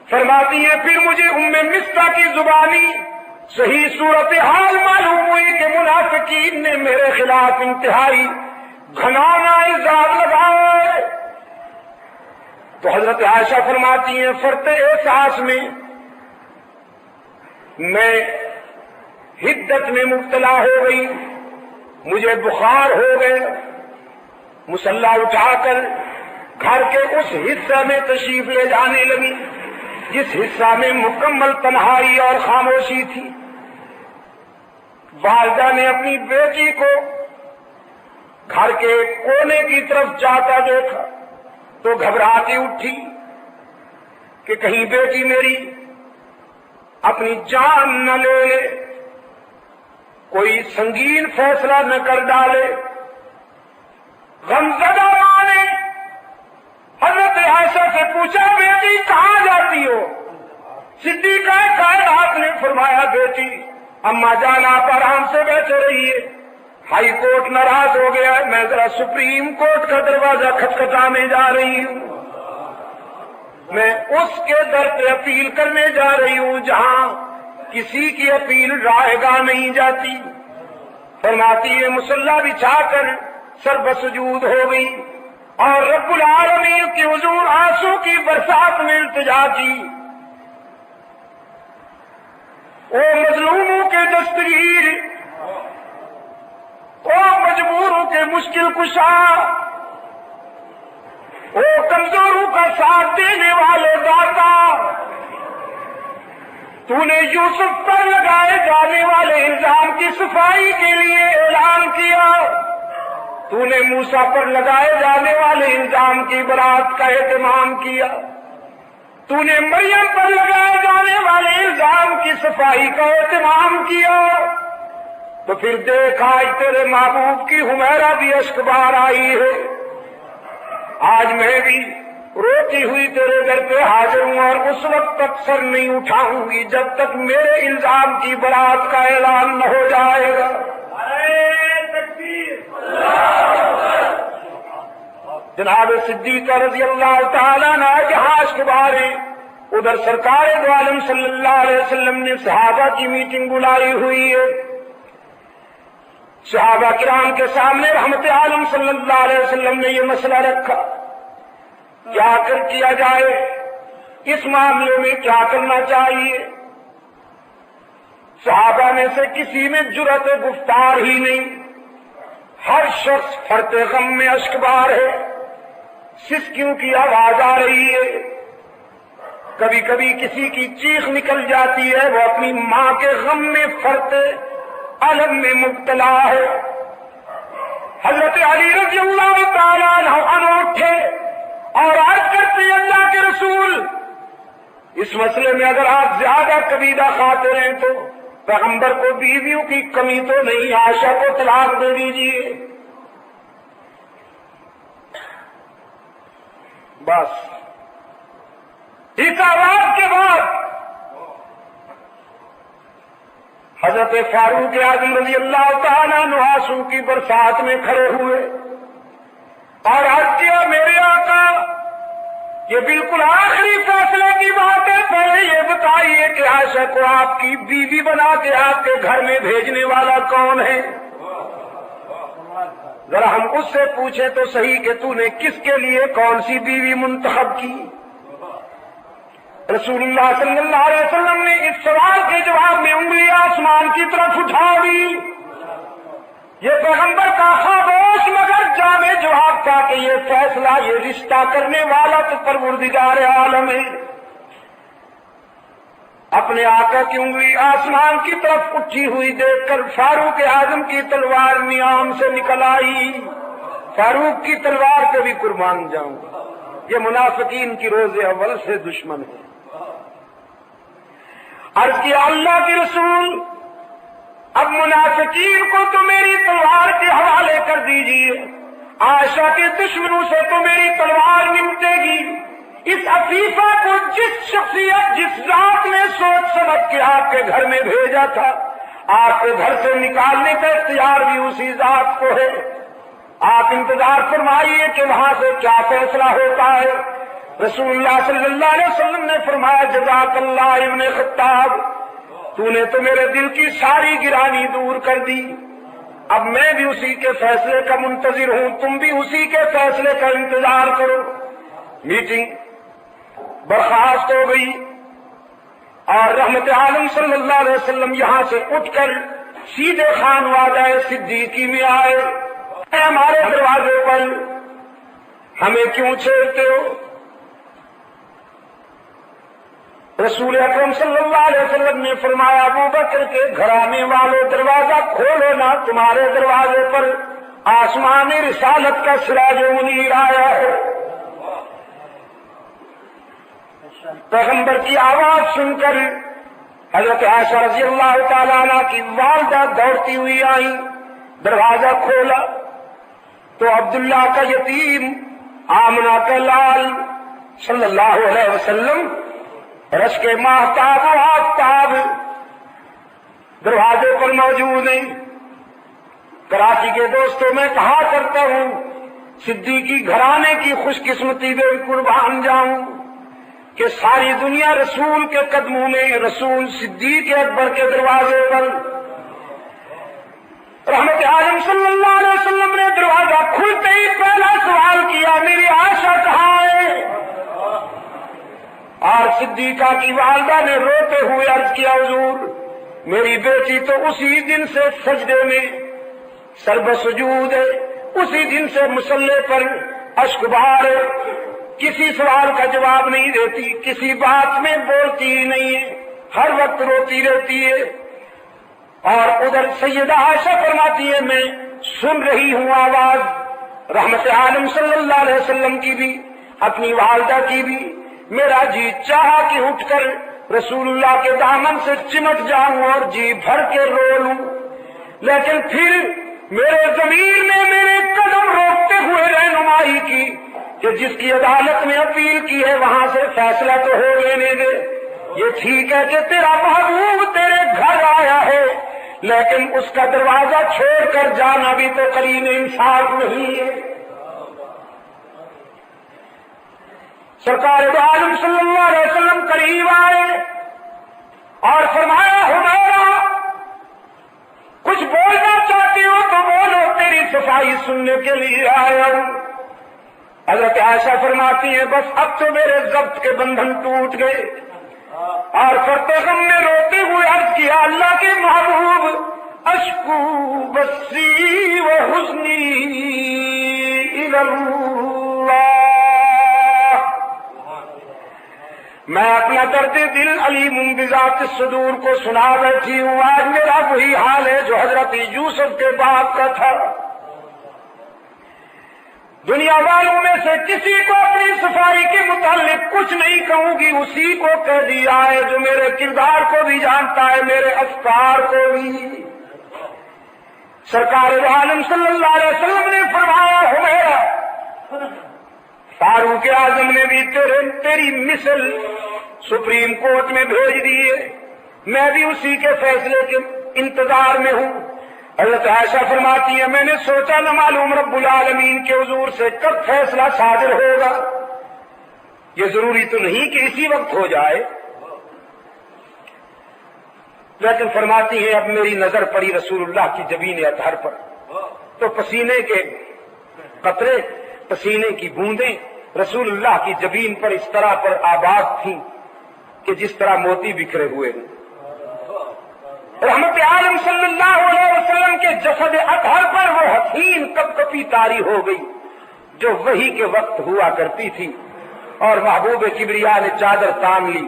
فرماتی ہے پھر مجھے ام مستہ کی زبانی صحیح صورتحال معلوم ہوئی کہ منافقین نے میرے خلاف انتہائی گھنانا الزام لگایا ہے۔ تو حضرت عائشہ فرماتی ہیں فرتے احساس میں میں حدت میں مبتلا ہو گئی، مجھے بخار ہو گئے، مسلح اٹھا کر گھر کے اس حصہ میں تشریف لے جانے لگی جس حصہ میں مکمل تنہائی اور خاموشی تھی۔ والدہ نے اپنی بیٹی کو گھر کے کونے کی طرف جاتا دیکھا تو گھبراتی اٹھی کہ کہیں بیٹی میری اپنی جان نہ لے لے، کوئی سنگین فیصلہ نہ کر ڈالے۔ غمزدہ ماں نے نے پوچھا بیٹی کہاں جاتی ہو؟ صدیقہ کائنات نے فرمایا بیٹی اماں جان آپ آرام سے بیٹھے رہیے، ہائی کورٹ ناراض ہو گیا ہے، میں ذرا سپریم کورٹ کا دروازہ کھٹکھٹانے جا رہی ہوں، میں اس کے در پہ اپیل کرنے جا رہی ہوں جہاں کسی کی اپیل رائے گاہ نہیں جاتی۔ فرماتی ہے مصلی بچھا کر سر بسجود ہو گئی اور رب العالمین کے حضور آنسو کی برسات میں التجا کی، او مظلوموں کے دستگیر، او مجبوروں کے مشکل کشا، او کمزوروں کا ساتھ دینے والے داتا، تو نے یوسف پر لگائے جانے والے الزام کی صفائی کے لیے اعلان کیا، تو نے موسیٰ پر لگائے جانے والے الزام کی برات کا اہتمام کیا، تو نے مریم پر لگائے جانے والے الزام کی صفائی کا اہتمام کیا، تو پھر دیکھ آج تیرے محبوب کی حمیرہ بھی اشک بار آئی ہے، آج میں بھی روتی ہوئی تیرے در پہ حاضر ہوں اور اس وقت تک سر نہیں اٹھاؤں گی جب تک میرے الزام کی برات کا اعلان نہ ہو جائے گا۔ جناب صدیقہ رضی اللہ تعالیٰ عنہ جہاں اشک بار ہیں، ادھر سرکار دو عالم صلی اللہ علیہ وسلم نے صحابہ کی میٹنگ بلائی ہوئی ہے، صحابہ کرام کے سامنے رحمت عالم صلی اللہ علیہ وسلم نے یہ مسئلہ رکھا، کیا کیا جائے، اس معاملے میں کیا کرنا چاہیے؟ صحابہ میں سے کسی میں جرأت گفتار ہی نہیں، ہر شخص فرط غم میں اشکبار ہے، سسکیوں کی آواز آ رہی ہے، کبھی کبھی کسی کی چیخ نکل جاتی ہے، وہ اپنی ماں کے غم میں فرط الم میں مبتلا ہے۔ حضرت علی رضی اللہ تعالیٰ عنہ اٹھے اور عرض کرتے ہیں اللہ کے رسول، اس مسئلے میں اگر آپ زیادہ کبیدہ خاطر ہیں تو پیغمبر کو بیویوں کی کمی تو نہیں، عائشہ کو طلاق دے دیجیے۔ بس اس آواز کے بعد حضرت فاروق اعظم رضی اللہ تعالیٰ عنہ آنسو کی برسات میں کھڑے ہوئے اور عرض کیا میرے آقا یہ بالکل آخری فیصلے کی بات ہے، پہلے یہ بتائیے کہ عائشہ کو آپ کی بیوی بنا کے آپ کے گھر میں بھیجنے والا کون ہے؟ ذرا ہم اس سے پوچھیں تو صحیح کہ تو نے کس کے لیے کون سی بیوی منتخب کی؟ رسول اللہ صلی اللہ علیہ وسلم نے اس سوال کے جواب میں انگلی آسمان کی طرف اٹھا دی۔ یہ پیغمبر کا خاموش مگر جامع جواب تھا کہ یہ فیصلہ، یہ رشتہ کرنے والا تو پروردگار عالم ہے۔ اپنے آقا کی انگلی آسمان کی طرف اٹھی ہوئی دیکھ کر فاروق اعظم کی تلوار نیام سے نکل آئی۔ فاروق کی تلوار پہ بھی قربان جاؤں، یہ منافقین کی روز اول سے دشمن ہے۔ عرض کیا اللہ کے رسول، اب منافقین کو تو میری تلوار کے حوالے کر دیجیے، عائشہ کے دشمنوں سے تو میری تلوار نمٹے گی۔ اس عفیفہ کو جس شخصیت، جس ذات نے سوچ سمجھ کے آپ کے گھر میں بھیجا تھا، آپ کے گھر سے نکالنے کا اختیار بھی اسی ذات کو ہے۔ آپ انتظار فرمائیے کہ وہاں سے کیا فیصلہ ہوتا ہے۔ رسول اللہ صلی اللہ علیہ وسلم نے فرمایا جزاک اللہ ابن خطاب، تو نے تو میرے دل کی ساری گرانی دور کر دی، اب میں بھی اسی کے فیصلے کا منتظر ہوں، تم بھی اسی کے فیصلے کا انتظار کرو۔ میٹنگ برخاست ہو گئی اور رحمت عالم صلی اللہ علیہ وسلم یہاں سے اٹھ کر سیدھے خانوادہ صدیقی میں آئے۔ ہمارے دروازے پر ہمیں کیوں چھیڑتے ہو؟ رسول اکرم صلی اللہ علیہ وسلم نے فرمایا ابو بکر کے گھرانے والوں دروازہ کھولو نا، تمہارے دروازے پر آسمان رسالت کا سراج منیر آیا ہے۔ پیغمبر کی آواز سن کر حضرت عائشہ رضی اللہ تعالیٰ عنہ کی والدہ دوڑتی ہوئی آئیں، دروازہ کھولا تو عبداللہ کا یتیم، آمنہ کا لال، صلی اللہ علیہ وسلم رشک ماہتاب و آفتاب دروازے پر موجود ہیں. کراچی کے دوستوں میں کہا کرتا ہوں صدیقی گھرانے کی خوش قسمتی میں قربان جاؤں کہ ساری دنیا رسول کے قدموں میں، رسول صدیق اکبر کے دروازے پر. رحمت عالم صلی اللہ علیہ وسلم نے دروازہ کھلتے ہی پہلا سوال کیا میری عائشہ کہاں ہے؟ اور صدیقہ کی والدہ نے روتے ہوئے عرض کیا حضور میری بیٹی تو اسی دن سے سجدے میں سرب سجود ہے، اسی دن سے مصلی پر اشک بہار ہے، کسی سوال کا جواب نہیں دیتی، کسی بات میں بولتی ہی نہیں ہے، ہر وقت روتی رہتی ہے. اور ادھر سیدہ عائشہ فرماتی ہے میں سن رہی ہوں آواز رحمت عالم صلی اللہ علیہ وسلم کی بھی، اپنی والدہ کی بھی. میرا جی چاہا کہ اٹھ کر رسول اللہ کے دامن سے چمٹ جاؤں اور جی بھر کے رو لوں، لیکن پھر میرے ضمیر نے میرے قدم روکتے ہوئے رہنمائی کی کہ جس کی عدالت میں اپیل کی ہے وہاں سے فیصلہ تو ہو لینے دے. یہ ٹھیک ہے کہ تیرا محبوب تیرے گھر آیا ہے، لیکن اس کا دروازہ چھوڑ کر جانا بھی تو قرین انصاف نہیں ہے. سرکار عالم صلی اللہ علیہ وسلم قریب آئے اور فرمایا حمیرہ کچھ بولنا چاہتی ہو تو بولو، تیری صفائی سننے کے لیے آیا ہوں. حضرت عائشہ فرماتی ہیں بس اب تو میرے ضبط کے بندھن ٹوٹ گئے. اور کرتے غم میں روتے ہوئے عرض کیا اللہ کے محبوب اشکو بسی و حزنی الی اللہ، میں اپنا درد دل علیم بذات الصدور کو سنا بیٹھی ہوں. آج میرا وہی حال ہے جو حضرت یوسف کے باپ کا تھا. دنیا والوں میں سے کسی کو اپنی صفائی کے متعلق کچھ نہیں کہوں گی، اسی کو کہہ دیا ہے جو میرے کردار کو بھی جانتا ہے، میرے افکار کو بھی. سرکار عالم صلی اللہ علیہ وسلم نے فرمایا حمیرہ فاروق اعظم نے بھی تیری مثل سپریم کورٹ میں بھیج دی ہے، میں بھی اسی کے فیصلے کے انتظار میں ہوں. حضرت عائشہ فرماتی ہے میں نے سوچا نہ معلوم رب العالمین کے حضور سے کب فیصلہ صادر ہوگا، یہ ضروری تو نہیں کہ اسی وقت ہو جائے. لیکن فرماتی ہے اب میری نظر پڑی رسول اللہ کی جبین اطہر پر، تو پسینے کے قطرے، پسینے کی بوندیں رسول اللہ کی جبین پر اس طرح پر آباد تھیں کہ جس طرح موتی بکھرے ہوئے ہیں. رحمت عالم صلی اللہ علیہ وسلم کے جسد اطہر پر وہ حسین کپ کپی طاری ہو گئی جو وحی کے وقت ہوا کرتی تھی، اور محبوب کبریا نے چادر تان لی.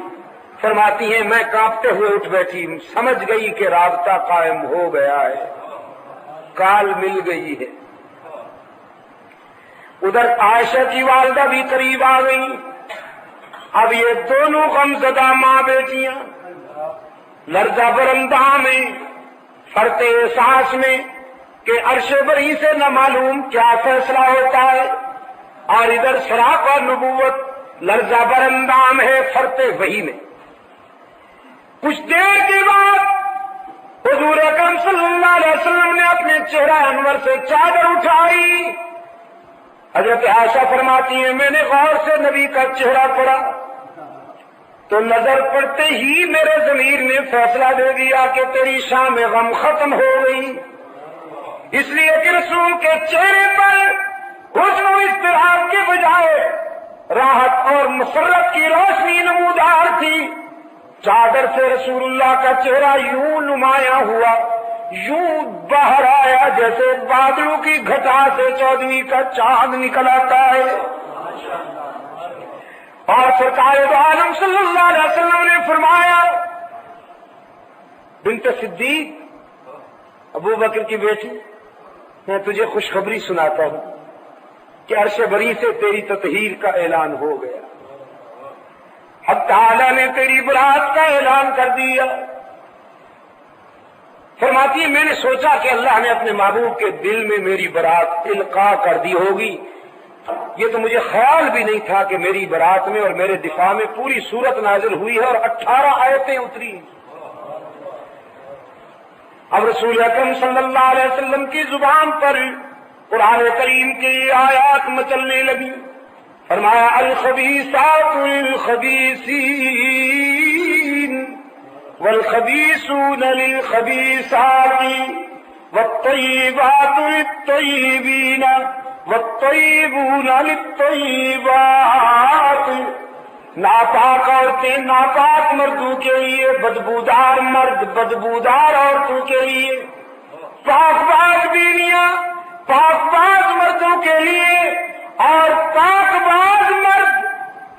فرماتی ہیں میں کانپتے ہوئے اٹھ بیٹھی، سمجھ گئی کہ رابطہ قائم ہو گیا ہے، کال مل گئی ہے. ادھر عائشہ کی والدہ بھی قریب آ گئی. اب یہ دونوں غمزدہ ماں بیٹیاں لرزہ برندہ میں، فرط احساس میں کہ عرش بری سے نہ معلوم کیا فیصلہ ہوتا ہے، اور ادھر سراق اور نبوت لرزہ برندام ہے فرط وحی میں. کچھ دیر کے بعد حضور اکرم صلی اللہ علیہ وسلم نے اپنے چہرہ انور سے چادر اٹھائی. حضرت عائشہ فرماتی ہیں میں نے غور سے نبی کا چہرہ پڑھا تو نظر پڑتے ہی میرے ضمیر نے فیصلہ دے دیا کہ تیری شام غم ختم ہو گئی، اس لیے کہ رسول کے چہرے پر حزن و اضطراب کے بجائے راحت اور مسرت کی روشنی نمودار تھی. چادر سے رسول اللہ کا چہرہ یوں نمایاں ہوا، یوں باہر آیا جیسے بادلوں کی گھٹا سے 14ویں کا چاند نکل آتا ہے. اور سرکار عالم صلی اللہ علیہ وسلم نے فرمایا بنت صدیق ابو بکر کی بیٹی میں تجھے خوشخبری سناتا ہوں کہ عرش بری سے تیری تطہیر کا اعلان ہو گیا، حق تعالی نے تیری برات کا اعلان کر دیا. فرماتی ہے میں نے سوچا کہ اللہ نے اپنے محبوب کے دل میں میری برات القاء کر دی ہوگی، یہ تو مجھے خیال بھی نہیں تھا کہ میری برات میں اور میرے دفاع میں پوری سورت نازل ہوئی ہے اور 18 آیتیں اتری ہیں۔ اب رسول اکرم صلی اللہ علیہ وسلم کی زبان پر قرآن کریم کی آیات مچلنے لگی۔ فرمایا الخبیثات للخبیثین والخبیثون للخبیثات والطیبات للطیبین والطیبون للطیبات۔ ناپاک عورتیں ناپاک مردوں کے لیے، بدبودار مرد بدبودار عورتوں کے لیے، پاک باز بیویاں پاک باز مردوں کے لیے، اور پاک باز مرد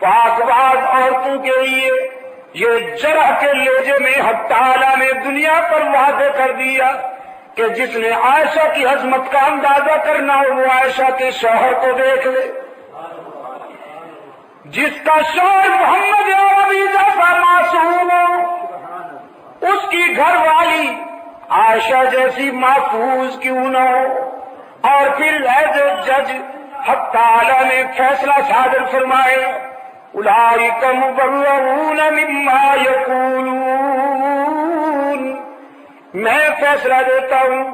پاک باز عورتوں کے لیے۔ یہ جرح کے لہجے میں حق تعالیٰ نے دنیا پر واضح کر دیا کہ جس نے عائشہ کی عظمت کا اندازہ کرنا ہو وہ عائشہ کے شوہر کو دیکھ لے۔ جس کا شوہر محمد عربی جیسا معصوم ہو، اس کی گھر والی عائشہ جیسی محفوظ کیوں نہ ہو۔ اور پھر ایز اے جج حق تعالیٰ نے فیصلہ صادر فرمائے اولئک مبرؤون مما یقولون۔ میں فیصلہ دیتا ہوں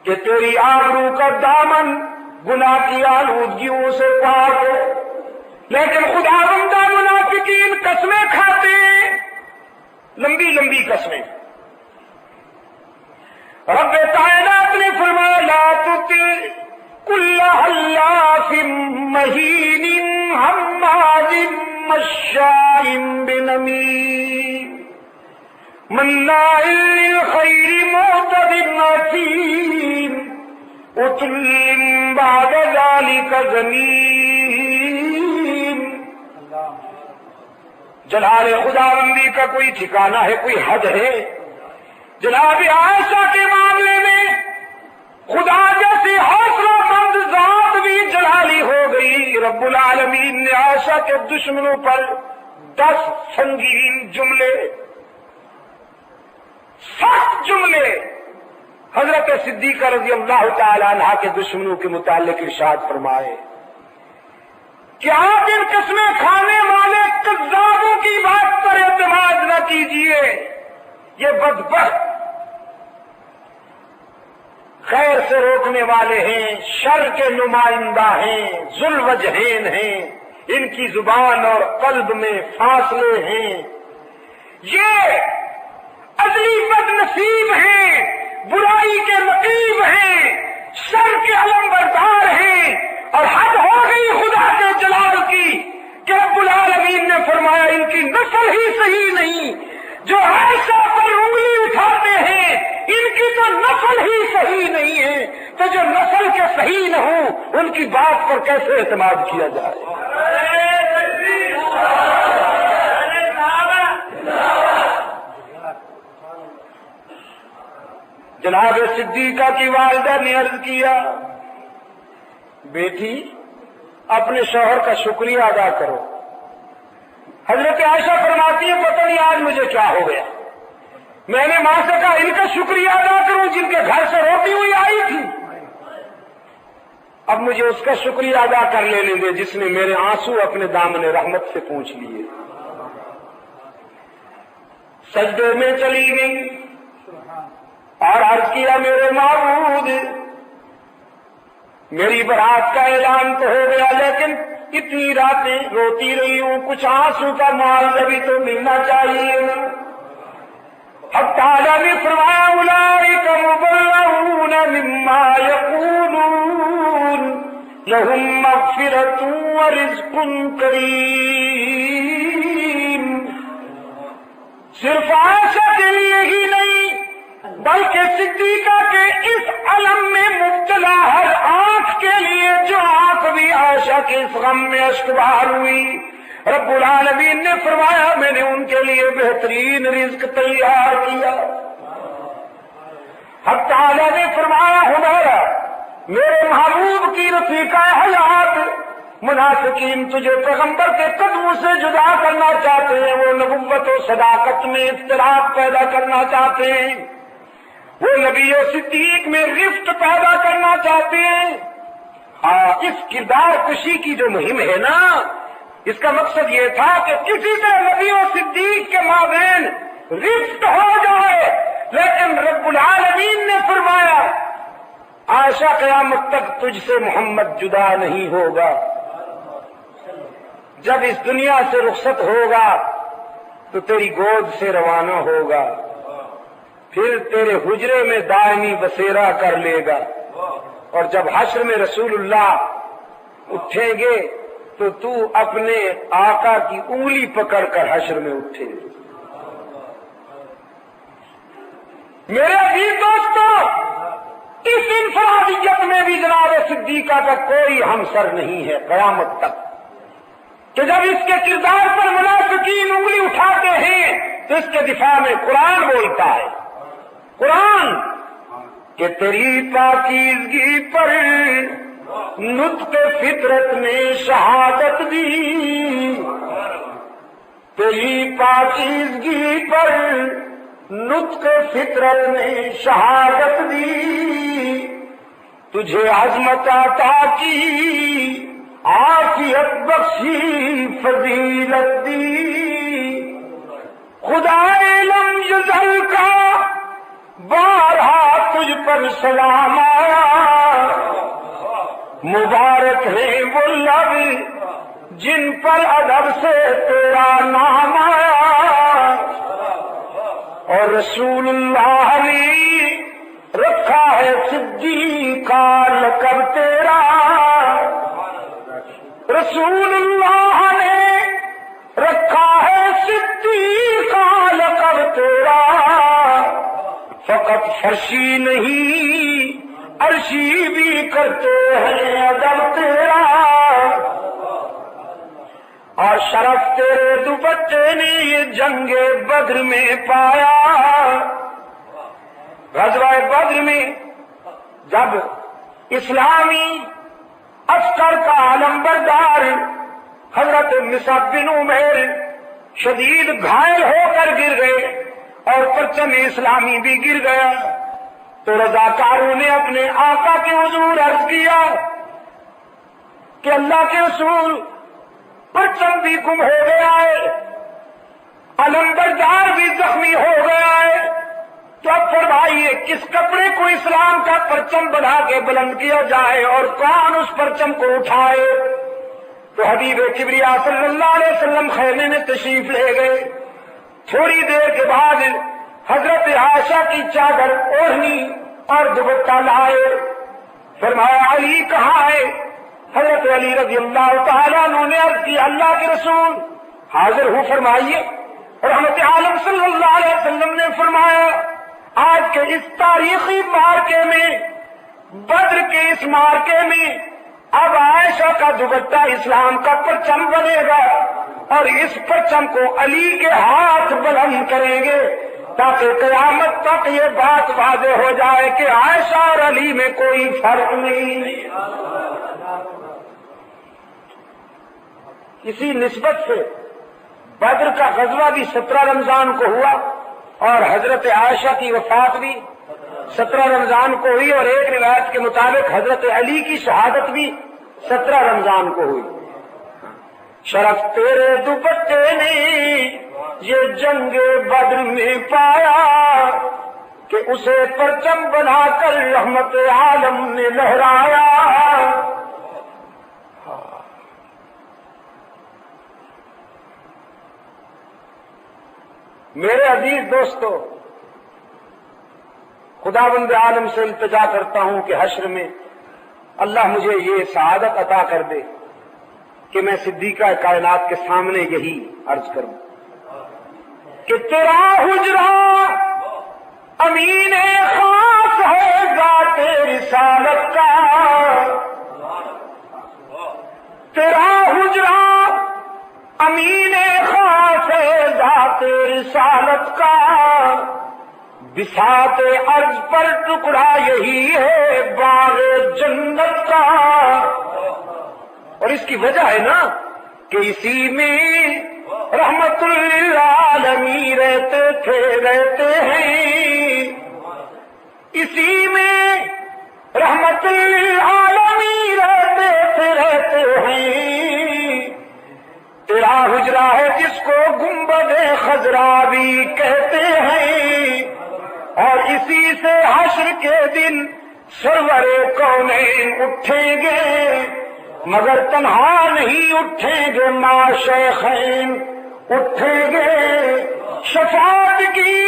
کہ تیری آبرو کا دامن گناہ کی آلودگیوں سے پاک ہے، لیکن خداوندہ منافقین قسمیں کھاتے ہیں، لمبی لمبی قسمیں۔ رب کائنات نے فرمایا لا تطع کل حلاف مہین ہماز مشاء بنمیم مناع للخیر معتد اثیم عتل بعد ذلک زنیم۔ جلال خداوندی کا کوئی ٹھکانہ ہے، کوئی حد ہے؟ جناب عائشہ کے معاملے میں خدا جیسی حوصلہ مند ذات بھی جلالی ہو گئی۔ رب العالمین نے عائشہ کے دشمنوں پر 10 سنگین جملے، سخت جملے حضرت صدیقہ رضی اللہ تعالی عنہ کے دشمنوں کے متعلق ارشاد فرمائے کہ آپ ان قسمیں کھانے والے کذابوں کی بات پر اعتماد نہ کیجیے، یہ بدبخت خیر سے روکنے والے ہیں، شر کے نمائندہ ہیں، ذوالوجہین ہیں، ان کی زبان اور قلب میں فاصلے ہیں، یہ ازلی بد نصیب ہیں، برائی کے نقیب ہیں، شر کے علمبردار ہیں۔ اور حد ہو گئی خدا کے جلال کی کہ رب العالمین نے فرمایا ان کی نسل ہی صحیح نہیں، جو عائشہ پر انگلی اٹھاتے ہیں ان کی تو نسل ہی صحیح نہیں ہے، تو جو نسل کے صحیح نہ ہوں ان کی بات پر کیسے اعتماد کیا جائے؟ جناب صدیقہ کی والدہ نے عرض کیا بیٹی اپنے شوہر کا شکریہ ادا کرو۔ حضرت عائشہ فرماتی ہے پتہ نہیں آج مجھے کیا ہو گیا، میں نے ماں سے کہا ان کا شکریہ ادا کروں جن کے گھر سے روتی ہوئی آئی تھی، اب مجھے اس کا شکریہ ادا کر لینے دے جس نے میرے آنسو اپنے دامن رحمت سے پوچھ لیے۔ سجدے میں چلی گئی اور عرض کیا میرے معبود میری برات کا اعلان تو ہو گیا، لیکن اتنی راتیں روتی رہی ہوں، کچھ آنسو کا معاوضہ بھی تو ملنا چاہیے۔ حق تعالیٰ نے فرمایا اولئک مبرؤون مما یقولون لہم مغفرۃ ورزق کریم۔ صرف عائشہ کے لیے ہی نہیں بلکہ صدیقہ کے اس علم میں مبتلا ہر آنکھ کے لیے جو آنکھ بھی عائشہ کے اس غم میں اشک بہار ہوئی، رب العالمین نے فرمایا میں نے ان کے لیے بہترین رزق تیار کیا۔ حق تعالیٰ نے فرمایا ہمارا میرے محبوب کی رفیقہ حیات منافقین تجھے پیغمبر کے قدموں سے جدا کرنا چاہتے ہیں، وہ نبوت و صداقت میں اختلاف پیدا کرنا چاہتے ہیں، وہ نبی و صدیق میں رفت پیدا کرنا چاہتے ہیں، اس کردار کشی کی جو مہم ہے نا، اس کا مقصد یہ تھا کہ کسی سے نبی و صدیق کے مابین رفت ہو جائے، لیکن رب العالمین نے فرمایا عائشہ قیامت تک تجھ سے محمد جدا نہیں ہوگا، جب اس دنیا سے رخصت ہوگا تو تیری گود سے روانہ ہوگا، پھر تیرے حجرے میں دائمی بسیرا کر لے گا، اور جب حشر میں رسول اللہ اٹھیں گے تو تو اپنے آقا کی انگلی پکڑ کر حشر میں اٹھے گے۔ میرے عزیز دوستو، اس انفرادیت میں بھی جناب صدیقہ کا کوئی ہمسر نہیں ہے قیامت تک، کہ جب اس کے کردار پر منافقین انگلی اٹھاتے ہیں تو اس کے دفاع میں قرآن بولتا ہے، قرآن کہ تیری پاکیزگی پر نطق فطرت نے شہادت دی، تیری پاکیزگی پر نطق فطرت نے شہادت دی، تجھے عظمت عطا کی عافیت بخشی فضیلت دی، خدا علم یزل کا بارہا تجھ پر سلام آیا، مبارک ہے وہ لب جن پر ادب سے تیرا نام آیا، اور رسول اللہ نے رکھا ہے صدیق کا لقب تیرا، رسول اللہ نے رکھا ہے صدیق کا لقب تیرا، فقط فرشی نہیں عرشی بھی کرتے ہیں ادب تیرا، اور شرف تیرے دوپٹے نے یہ جنگ بدر میں پایا، غزوہ بدر میں جب اسلامی عسکر کا علمبردار حضرت مصعب بن عمیر شدید گھائل ہو کر گر گئے اور پرچم اسلامی بھی گر گیا، تو رضاکاروں نے اپنے آقا کے حضور عرض کیا کہ اللہ کے رسول پرچم بھی گم ہو گیا ہے، علمبردار بھی زخمی ہو گیا ہے، تو اب فرمائیے کس کپڑے کو اسلام کا پرچم بنا کے بلند کیا جائے اور کون اس پرچم کو اٹھائے؟ تو حبیب کبریا صلی اللہ علیہ وسلم خیمے میں تشریف لے گئے، تھوڑی دیر کے بعد حضرت عائشہ کی چادر اوڑھنی اور دوپٹہ لائے، فرمایا علی کہاں ہے؟ حضرت علی رضی اللہ تعالیٰ عنہ نے عرض کی اللہ کے رسول حاضر ہوں فرمائیے، رحمت عالم صلی اللہ علیہ وسلم نے فرمایا آج کے اس تاریخی مارکے میں، بدر کے اس مارکے میں اب عائشہ کا دوپٹہ اسلام کا پرچم بنے گا، اور اس پرچم کو علی کے ہاتھ بلند کریں گے تاکہ قیامت تک یہ بات واضح ہو جائے کہ عائشہ اور علی میں کوئی فرق نہیں۔ اسی نسبت سے بدر کا غزوہ بھی 17 رمضان کو ہوا اور حضرت عائشہ کی وفات بھی 17 رمضان کو ہوئی، اور ایک روایت کے مطابق حضرت علی کی شہادت بھی 17 رمضان کو ہوئی۔ شرف تیرے دوپٹے نے یہ جنگ بدر میں پایا کہ اسے پرچم بنا کر رحمت عالم نے لہرایا۔ میرے عزیز دوستو، خداوند عالم سے التجا کرتا ہوں کہ حشر میں اللہ مجھے یہ سعادت عطا کر دے کہ میں صدیقہ کائنات کے سامنے یہی عرض کروں کہ تیرا حجرہ امین خاص ہے ذات رسالت کا، تیرا حجرہ امین خاص ہے ذات رسالت کا، بساط عرض پر ٹکڑا یہی ہے باغ جنت کا۔ اور اس کی وجہ ہے نا کہ اسی میں رحمت للعالمین رہتے ہیں، اسی میں رحمت للعالمین رہتے عذرا بھی کہتے ہیں، اور اسی سے حشر کے دن سرور کونین اٹھیں گے، مگر تنہا نہیں اٹھیں گے، ماں شیخین اٹھیں گے۔ شفاعت کی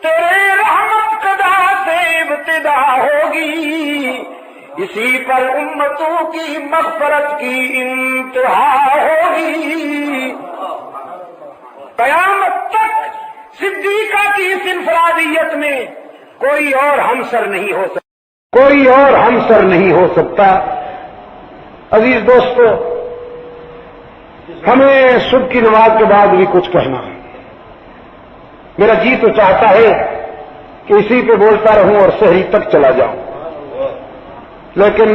تیرے رحمت قدا سے ابتدا ہوگی، اسی پر امتوں کی مغفرت کی انتہا ہوگی۔ قیامت تک صدیقہ کی اس انفرادیت میں کوئی اور ہمسر نہیں ہو سکتا، کوئی اور ہمسر نہیں ہو سکتا۔ عزیز دوستو، ہمیں صبح کی نماز کے بعد بھی کچھ کہنا ہے۔ میرا جی تو چاہتا ہے کہ اسی پہ بولتا رہوں اور سحری تک چلا جاؤں، لیکن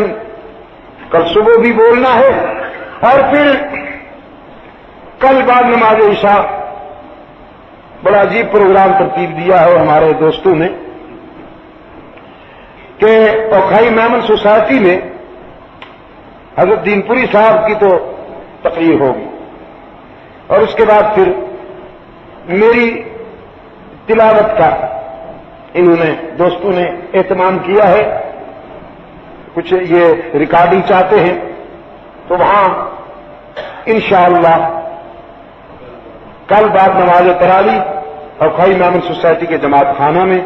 کل صبح بھی بولنا ہے، اور پھر کل بعد نماز عشاء بڑا عجیب پروگرام ترتیب دیا ہے ہمارے دوستوں نے کہ اوکھائی میمن سوسائٹی میں حضرت دین پوری صاحب کی تو تقریر ہوگی، اور اس کے بعد پھر میری تلاوت کا انہوں نے دوستوں نے اہتمام کیا ہے، کچھ یہ ریکارڈنگ چاہتے ہیں، تو وہاں انشاءاللہ کل بعد نماز تراویح اوکھائی میمن سوسائٹی کے جماعت خانہ میں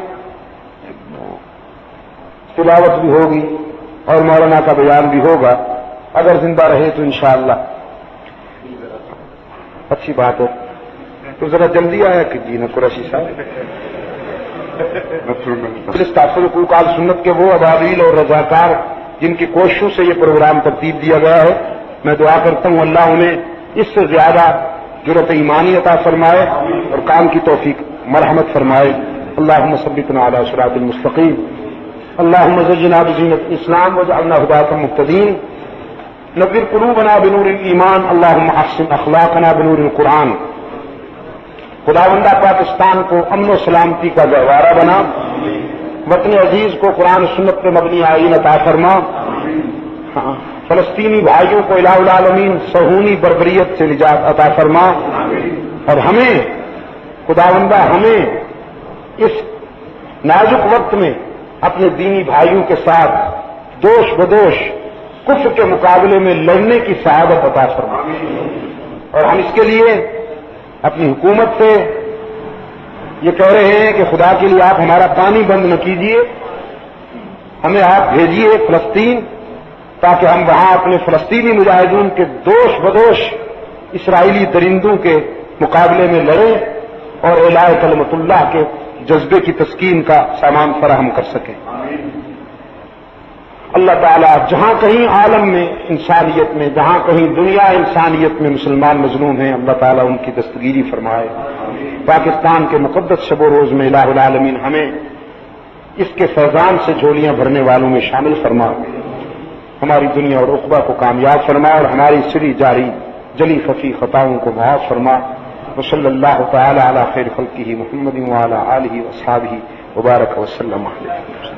تلاوت بھی ہوگی اور مولانا کا بیان بھی ہوگا، اگر زندہ رہے تو انشاءاللہ۔ اچھی بات ہے، تو ذرا جلدی آیا کہ جی نہ قریشی صاحب۔ تحفظ حقوق آل سنت کے وہ ابابیل اور رضاکار جن کی کوششوں سے یہ پروگرام ترتیب دیا گیا ہے، میں دعا کرتا ہوں اللہ انہیں اس سے زیادہ جرأت ایمانی عطا فرمائے اور کام کی توفیق مرحمت فرمائے۔ اللہم ثبتنا علی صراط المستقیم، اللہم زینا بزینۃ الاسلام واجعلنا ہداۃ مہتدین، نور قلوبنا بنور الایمان، اللہم احسن اخلاقنا بنور القرآن۔ خداوندہ پاکستان کو امن و سلامتی کا گہوارہ بنا، وطن عزیز کو قرآن و سنت پہ مبنی آئین عطا فرما، فلسطینی بھائیوں کو الہ العالمین صہیونی بربریت سے نجات عطا فرما، اور ہمیں خداوندہ ہمیں اس نازک وقت میں اپنے دینی بھائیوں کے ساتھ دوش بدوش کفر کے مقابلے میں لڑنے کی سعادت عطا فرما، اور ہم اس کے لیے اپنی حکومت سے یہ کہہ رہے ہیں کہ خدا کے لیے آپ ہمارا پانی بند نہ کیجیے، ہمیں آپ بھیجیے فلسطین تاکہ ہم وہاں اپنے فلسطینی مجاہدین کے دوش بدوش اسرائیلی درندوں کے مقابلے میں لڑیں اور اعلاء کلمت اللہ کے جذبے کی تسکین کا سامان فراہم کر سکیں۔ اللہ تعالیٰ جہاں کہیں عالم میں انسانیت میں، جہاں کہیں دنیا انسانیت میں مسلمان مظلوم ہیں، اللہ تعالیٰ ان کی دستگیری فرمائے۔ پاکستان کے مقدس شب و روز میں الہ العالمین ہمیں اس کے فیضان سے جھولیاں بھرنے والوں میں شامل فرما، ہماری دنیا اور عقبہ کو کامیاب فرما، اور ہماری سری جاری جلی خفی خطاؤں کو معاف فرما۔ وصلی اللہ تعالی علی خیر خلقہ محمد وعلی آلہ واصحابہ وبارک وسلم علیہ۔